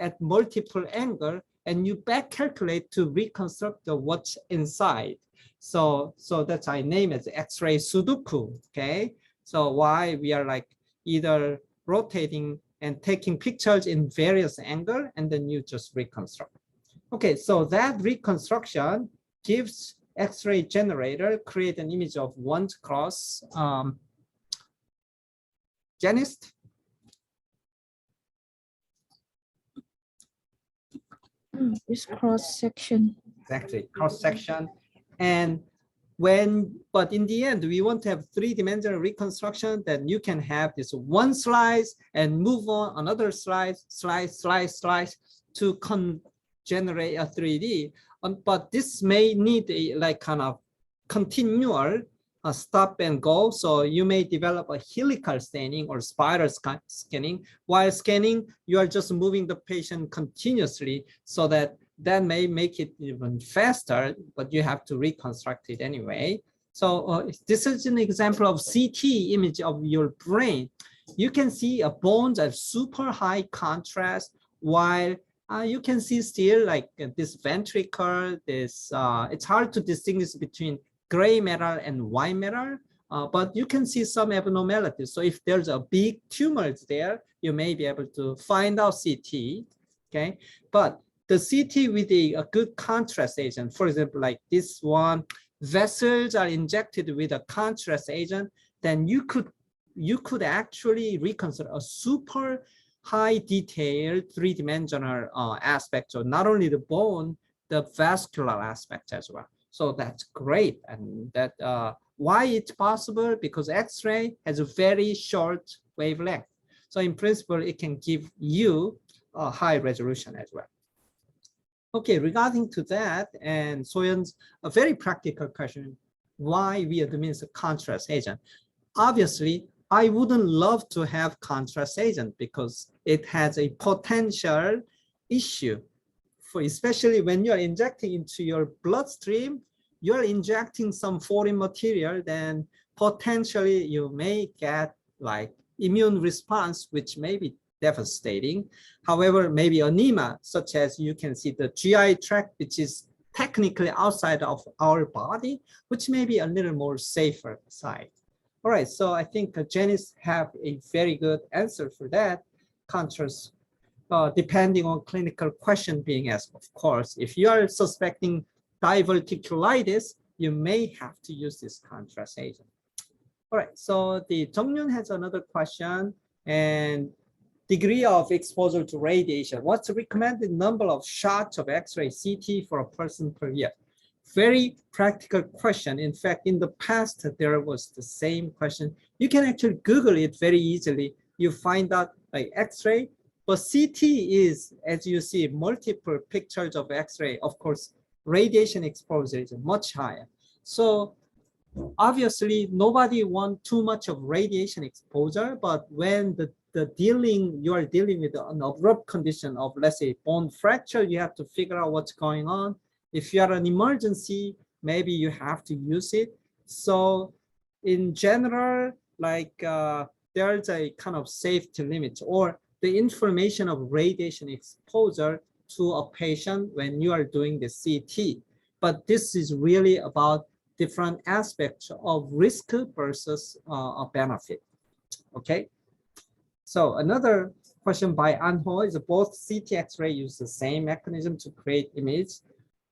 at multiple angles and you back calculate to reconstruct what's inside. So that's I name it X-ray Sudoku. Okay, so why we are like either rotating and taking pictures in various angles and then you just reconstruct. Okay, so that reconstruction gives X-ray generator create an image of one cross Janice? This cross section. Exactly, cross section. And but in the end, we want to have three-dimensional reconstruction, then you can have this one slice and move on another slice to generate a 3D. But this may need a like kind of continual stop and go. So you may develop a helical staining or spiral scanning. While scanning, you are just moving the patient continuously, so that may make it even faster, but you have to reconstruct it anyway. So this is an example of CT image of your brain. You can see a bones at super high contrast, while you can see still like this ventricle, this, it's hard to distinguish between gray matter and white matter, but you can see some abnormalities. So if there's a big tumors there, you may be able to find out CT, okay? But the CT with a good contrast agent, for example, like this one, vessels are injected with a contrast agent, then you could actually reconstruct a super high detailed three-dimensional aspect. So not only the bone, the vascular aspect as well. So that's great. And that why it's possible? Because X-ray has a very short wavelength. So in principle, it can give you a high resolution as well. Okay, regarding to that, and Soyeon's a very practical question, why we administer contrast agent? Obviously, I wouldn't love to have contrast agent because it has a potential issue. For especially when you're injecting into your bloodstream, you're injecting some foreign material, then potentially you may get like immune response, which may be devastating. However, maybe anemia, such as you can see the GI tract, which is technically outside of our body, which may be a little more safer side. All right, so I think Janice have a very good answer for that. Contrast, depending on clinical question being asked, of course. If you are suspecting diverticulitis, you may have to use this contrast agent. All right, so the Jonghyun has another question, and degree of exposure to radiation. What's the recommended number of shots of X-ray CT for a person per year? Very practical question. In fact, in the past, there was the same question. You can actually Google it very easily. You find out like X-ray, but CT is, as you see, multiple pictures of X-ray. Of course, radiation exposure is much higher. So obviously nobody wants too much of radiation exposure, but when you are dealing with an abrupt condition of, let's say, bone fracture, you have to figure out what's going on. If you are an emergency, maybe you have to use it. So in general, like there's a kind of safety limit or the information of radiation exposure to a patient when you are doing the CT. But this is really about different aspects of risk versus a benefit. Okay. So another question by Anho is both CT X-ray use the same mechanism to create image.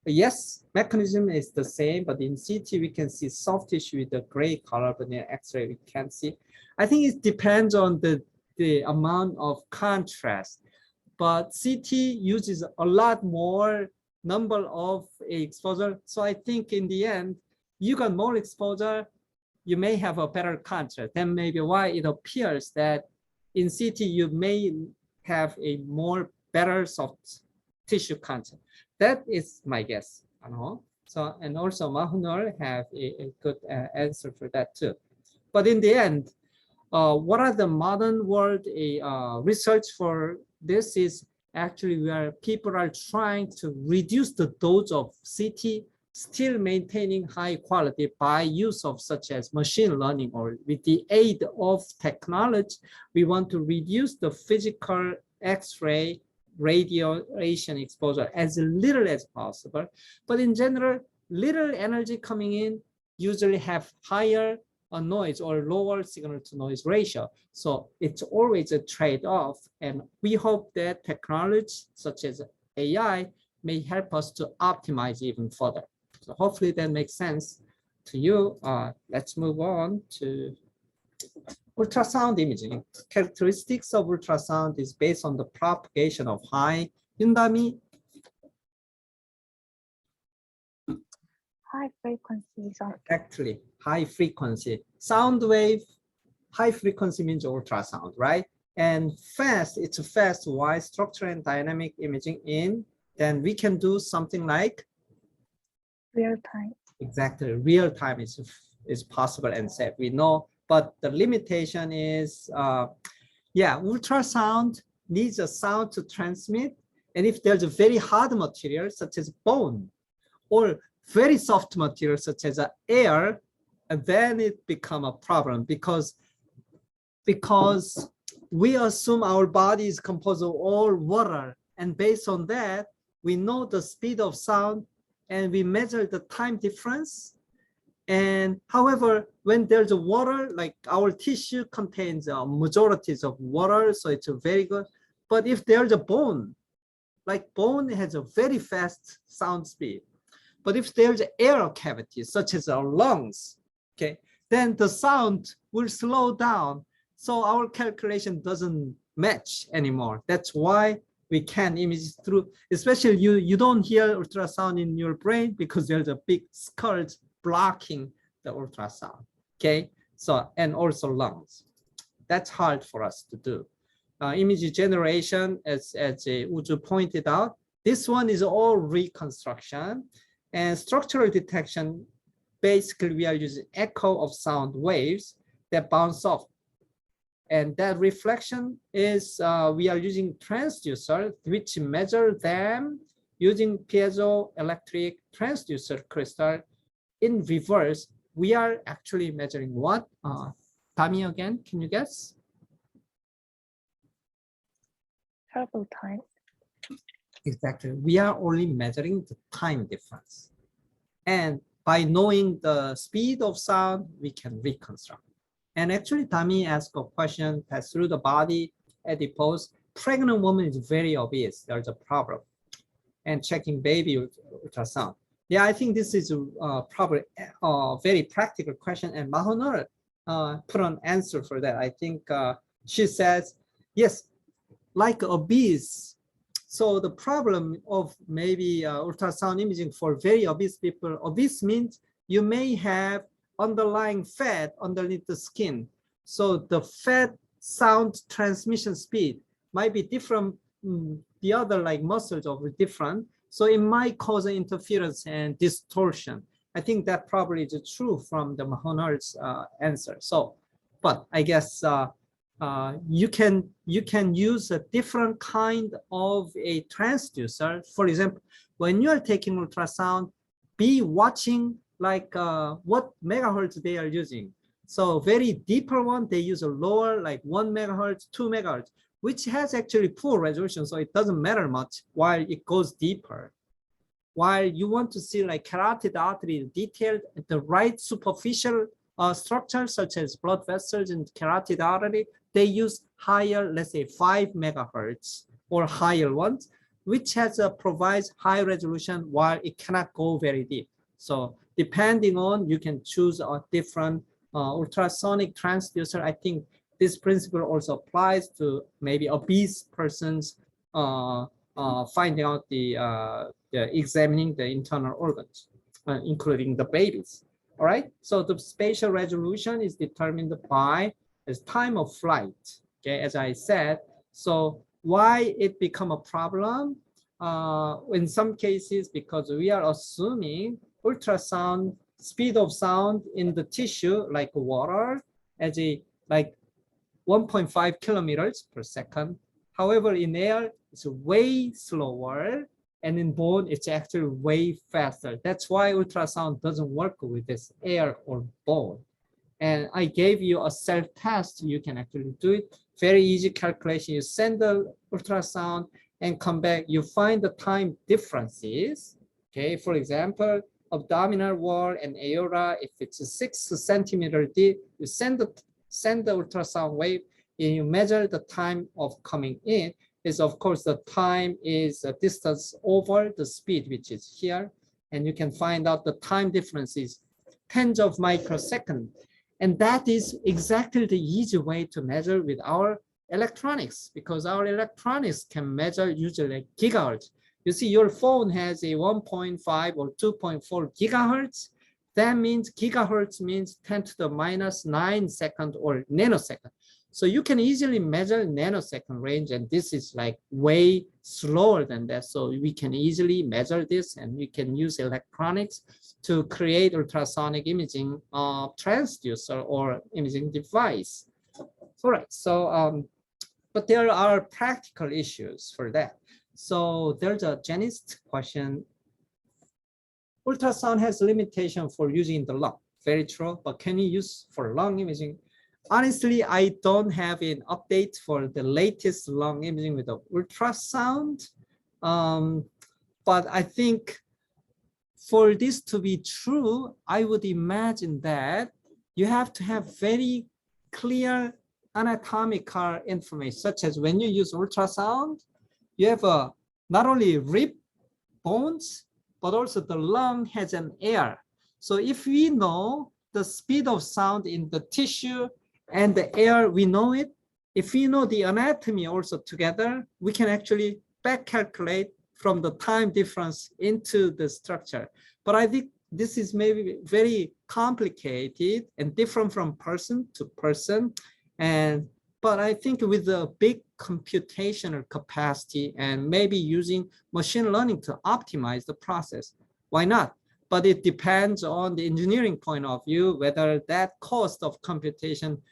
Yes, mechanism is the same, but in CT we can see soft tissue with the gray color, but in X-ray we can't see. I think it depends on the amount of contrast, but CT uses a lot more number of exposure. So I think in the end, you got more exposure, you may have a better contrast. That may be why it appears that in CT, you may have a more better soft tissue content. That is my guess. So, and also Mahunor have a good answer for that too. But in the end, what are the modern world research for this is actually where people are trying to reduce the dose of CT, still maintaining high quality by use of such as machine learning or with the aid of technology. We want to reduce the physical X-ray radiation exposure as little as possible. But in general, little energy coming in usually have higher noise or lower signal to noise ratio. So it's always a trade-off. And we hope that technology such as AI may help us to optimize even further. So hopefully that makes sense to you. Let's move on to ultrasound imaging. Characteristics of ultrasound is based on the propagation of high Yundami. High frequency sound. Actually, high frequency sound wave. High frequency means ultrasound, right? And fast, it's a fast wide structural and dynamic imaging in. Then we can do something like Real time. exactly real time is possible and safe. We know, but the limitation is, yeah, ultrasound needs a sound to transmit. And if there's a very hard material such as bone or very soft material such as air, then it become a problem because we assume our body is composed of all water, and based on that, we know the speed of sound and we measure the time difference. And however, when there's a water, like our tissue contains majorities of water, so it's a very good. But if there's a bone, like bone has a very fast sound speed. But if there's air cavities, such as our lungs, okay, then the sound will slow down. So our calculation doesn't match anymore. That's why we can image through, especially you don't hear ultrasound in your brain because there's a big skull blocking the ultrasound, okay? So, and also lungs. That's hard for us to do. Image generation, as Uju pointed out, this one is all reconstruction. And structural detection, basically we are using echo of sound waves that bounce off. And that reflection is, we are using transducer, which measure them using piezoelectric transducer crystal in reverse. We are actually measuring what? Tami again, can you guess? Travel time. Exactly. We are only measuring the time difference. And by knowing the speed of sound, we can reconstruct. And actually, Tami asked a question, pass through the body, adipose. Pregnant woman is very obvious. There's a problem. And checking baby with ultrasound. Yeah, I think this is probably a very practical question. And Mahonor put an answer for that. I think she says, yes, like obese. So the problem of maybe ultrasound imaging for very obese people, obese means you may have underlying fat underneath the skin. So the fat sound transmission speed might be different. The other like muscles are different. So it might cause an interference and distortion. I think that probably is true from the Mahoner's answer. So, but I guess you can use a different kind of a transducer. For example, when you are taking ultrasound, be watching like what megahertz they are using. So very deeper one, they use a lower, like 1 megahertz, 2 megahertz, which has actually poor resolution. So it doesn't matter much while it goes deeper. While you want to see like carotid artery detailed at the right superficial structures such as blood vessels and carotid artery, they use higher, let's say 5 megahertz or higher ones, which has provides high resolution while it cannot go very deep. So depending on, you can choose a different ultrasonic transducer. I think this principle also applies to maybe obese persons finding out the examining the internal organs, including the babies. All right. So the spatial resolution is determined by the time of flight. Okay, as I said. So why it become a problem? In some cases, because we are assuming ultrasound speed of sound in the tissue, like water, as a like 1.5 kilometers per second. However, in air, it's way slower, and in bone, it's actually way faster. That's why ultrasound doesn't work with this air or bone. And I gave you a self-test. You can actually do it. Very easy calculation. You send the ultrasound and come back. You find the time differences. Okay, for example, abdominal wall and aorta, if it's 6 centimeter deep, you send the ultrasound wave and you measure the time of coming in. Is of course the time is a distance over the speed, which is here, and you can find out the time difference is tens of microseconds, and that is exactly the easy way to measure with our electronics, because our electronics can measure usually gigahertz. You see, your phone has a 1.5 or 2.4 gigahertz. That means gigahertz means 10 to the minus 9 second or nanosecond. So you can easily measure nanosecond range, and this is like way slower than that. So we can easily measure this, and we can use electronics to create ultrasonic imaging transducer or imaging device. All right, so, but there are practical issues for that. So there's a Janice question. Ultrasound has limitation for using the lung. Very true, but can you use for lung imaging? Honestly, I don't have an update for the latest lung imaging with the ultrasound. But I think for this to be true, I would imagine that you have to have very clear anatomical information, such as when you use ultrasound, you have not only rib bones, but also the lung has an air. So if we know the speed of sound in the tissue and the air, we know it. If we know the anatomy also together, we can actually back calculate from the time difference into the structure. But I think this is maybe very complicated and different from person to person. But I think with the big computational capacity and maybe using machine learning to optimize the process, why not? But it depends on the engineering point of view, whether that cost of computation,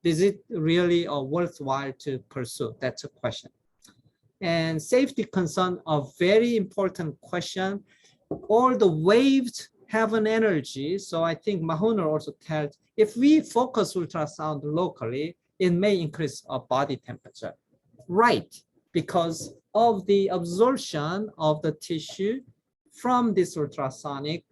is it really worthwhile to pursue? That's a question. And safety concern, a very important question. All the waves have an energy. So I think Mahoner also tells, if we focus ultrasound locally, it may increase our body temperature. Right, because of the absorption of the tissue from this ultrasonic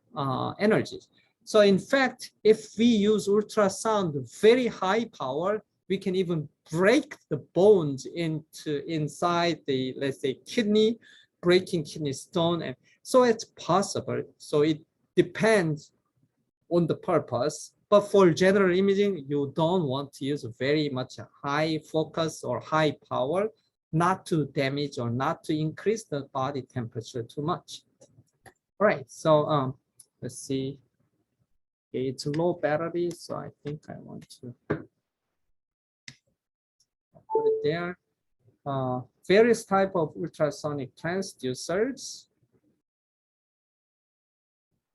energies. So in fact, if we use ultrasound very high power, we can even break the bones inside the, let's say, kidney, breaking kidney stone. And so it's possible. So it depends on the purpose. But for general imaging, you don't want to use very much high focus or high power, not to damage or not to increase the body temperature too much. All right, so let's see. Okay, it's low battery, so I think I want to put it there. Various type of ultrasonic transducers.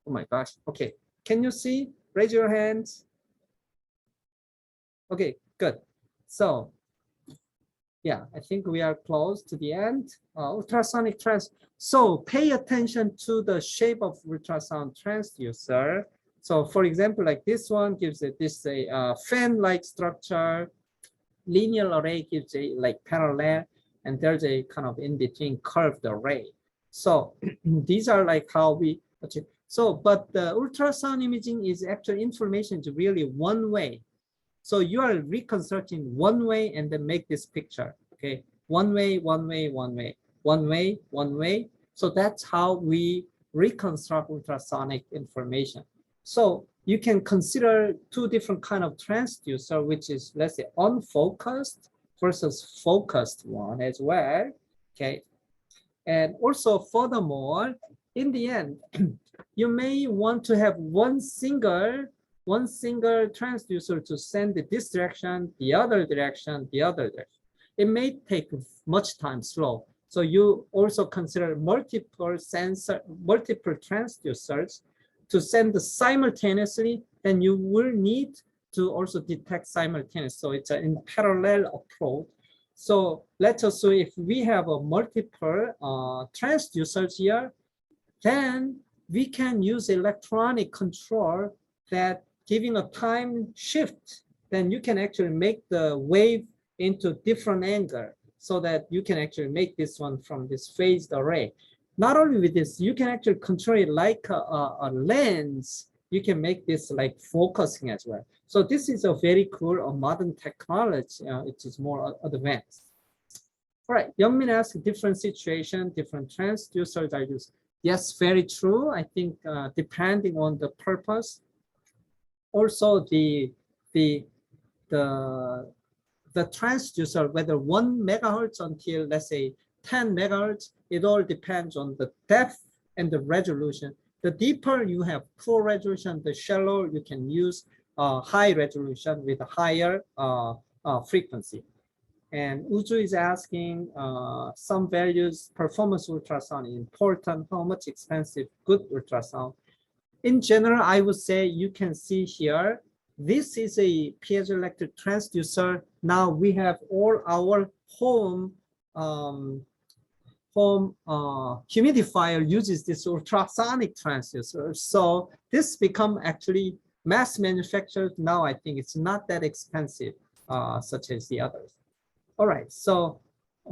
Oh my gosh. Okay. Can you see? Raise your hands. Okay, good. So yeah, I think we are close to the end. Ultrasonic so pay attention to the shape of ultrasound transducer. So for example, like this one gives it this a fan-like structure. Linear array gives a like parallel, and there's a kind of in-between curved array. So these are like how we achieve. So, but the ultrasound imaging is actually information is really one way. So you are reconstructing one way and then make this picture, okay? One way, one way, one way, one way, one way. So that's how we reconstruct ultrasonic information. So you can consider two different kind of transducer, which is, let's say, unfocused versus focused one as well, okay? And also furthermore, in the end, you may want to have one single transducer to send this direction, the other direction, the other direction. It may take much time slow. So you also consider multiple transducers to send simultaneously, then you will need to also detect simultaneously. So it's an in parallel approach. So let's assume if we have a multiple transducers here, then we can use electronic control that giving a time shift, then you can actually make the wave into different angle so that you can actually make this one from this phased array. Not only with this, you can actually control it like a lens. You can make this like focusing as well. So this is a very cool modern technology. It is more advanced. All right, Youngmin asked different situation, different transducers are used. Yes, very true. I think depending on the purpose, also the transducer, whether 1 megahertz until let's say 10 megahertz, it all depends on the depth and the resolution. The deeper you have poor resolution, the shallower you can use high resolution with a higher frequency. And Uju is asking some values, performance ultrasound is important, how much expensive, good ultrasound. In general, I would say you can see here, this is a piezoelectric transducer. Now we have all our home humidifier uses this ultrasonic transducer. So this become actually mass manufactured. Now I think it's not that expensive, such as the others. All right, so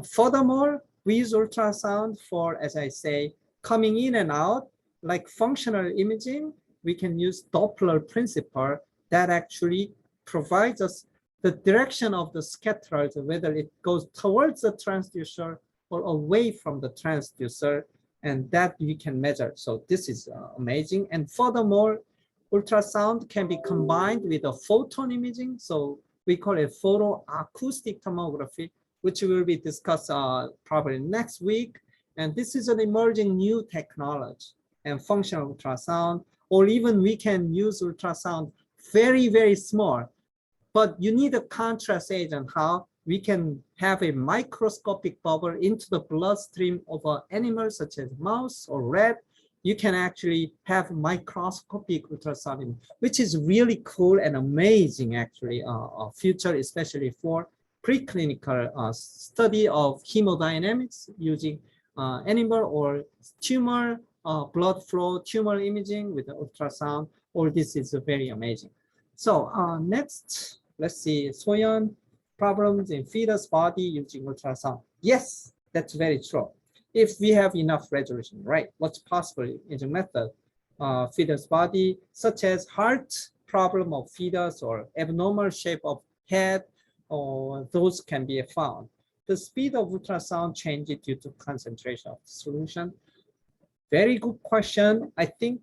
furthermore, we use ultrasound for, as I say, coming in and out, like functional imaging. We can use Doppler principle that actually provides us the direction of the scatterers, whether it goes towards the transducer or away from the transducer, and that we can measure. So this is amazing. And furthermore, ultrasound can be combined with a photon imaging. So we call it photoacoustic tomography, which will be discussed probably next week. And this is an emerging new technology and functional ultrasound, or even we can use ultrasound very, very small, but you need a contrast agent. How we can have a microscopic bubble into the bloodstream of an animal such as mouse or rat. You can actually have microscopic ultrasound, which is really cool and amazing, actually, future, especially for preclinical study of hemodynamics using animal or tumor blood flow, tumor imaging with the ultrasound. All this is very amazing. So next, let's see, Soyeon, problems in fetus body using ultrasound. Yes, that's very true. If we have enough resolution, right? What's possible in the method? Fetus body, such as heart problem of fetus or abnormal shape of head, or those can be found. The speed of ultrasound changes due to concentration of the solution. Very good question. I think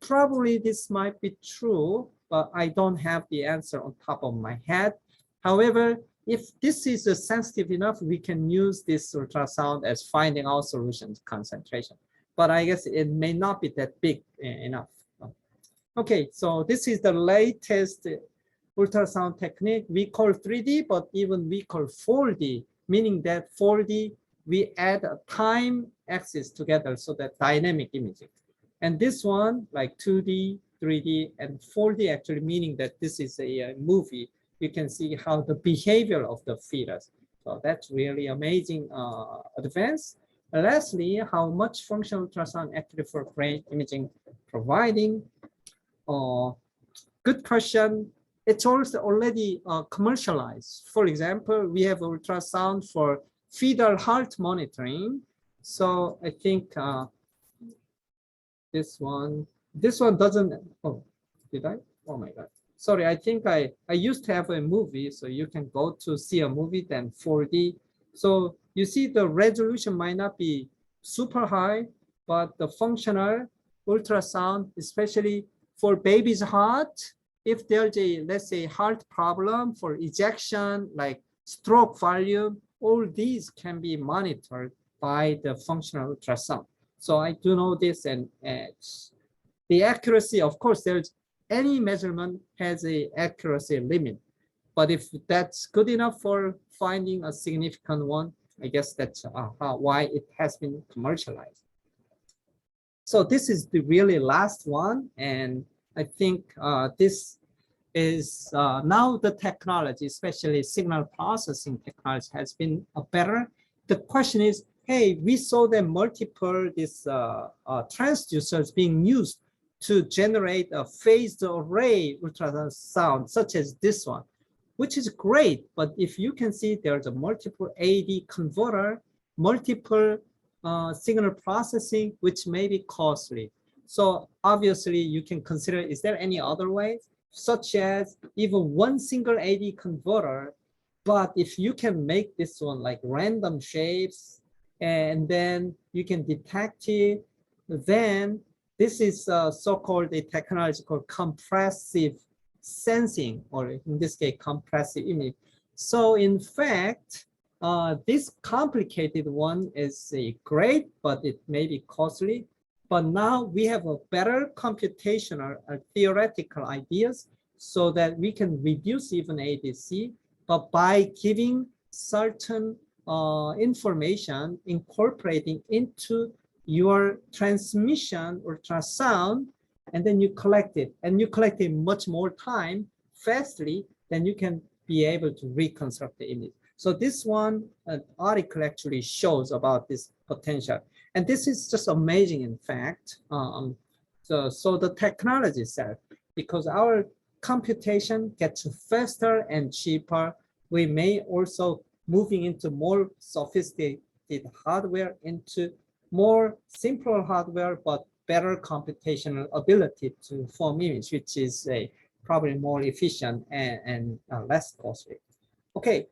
probably this might be true, but I don't have the answer on top of my head. However, if this is sensitive enough, we can use this ultrasound as finding out solution concentration. But I guess it may not be that big enough. Okay, so this is the latest ultrasound technique. We call 3D, but even we call 4D, meaning that 4D, we add a time axis together, so that dynamic imaging. And this one, like 2D, 3D, and 4D, actually meaning that this is a movie. You can see how the behavior of the fetus. So that's really amazing advance. Lastly, how much functional ultrasound actually for brain imaging providing? Good question. It's also already commercialized. For example, we have ultrasound for fetal heart monitoring. So I think this one doesn't, oh, did I? Oh my God. Sorry, I think I used to have a movie, so you can go to see a movie, then 4D. So you see the resolution might not be super high, but the functional ultrasound, especially for baby's heart, if there's a, let's say, heart problem for ejection, like stroke volume, all these can be monitored by the functional ultrasound. So I do know this, and the accuracy, of course, there's any measurement has a accuracy limit. But if that's good enough for finding a significant one, I guess that's why it has been commercialized. So this is the really last one. And I think this is now the technology, especially signal processing technology, has been better. The question is, hey, we saw that multiple transducers being used to generate a phased array ultrasound, such as this one, which is great. But if you can see there's a multiple AD converter, multiple signal processing, which may be costly. So obviously you can consider, is there any other way, such as even one single AD converter, but if you can make this one like random shapes, and then you can detect it, then this is so-called a technology called compressive sensing, or in this case, compressive image. So in fact, this complicated one is great, but it may be costly. But now we have a better computational theoretical ideas so that we can reduce even ADC, but by giving certain information, incorporating into your transmission ultrasound, and then you collect it, and you collect it much more time, fastly, then you can be able to reconstruct the image. So this one article actually shows about this potential. And this is just amazing, in fact. So the technology itself, because our computation gets faster and cheaper, we may also moving into more sophisticated hardware, into more simpler hardware, but better computational ability to form image, which is probably more efficient and less costly. Okay,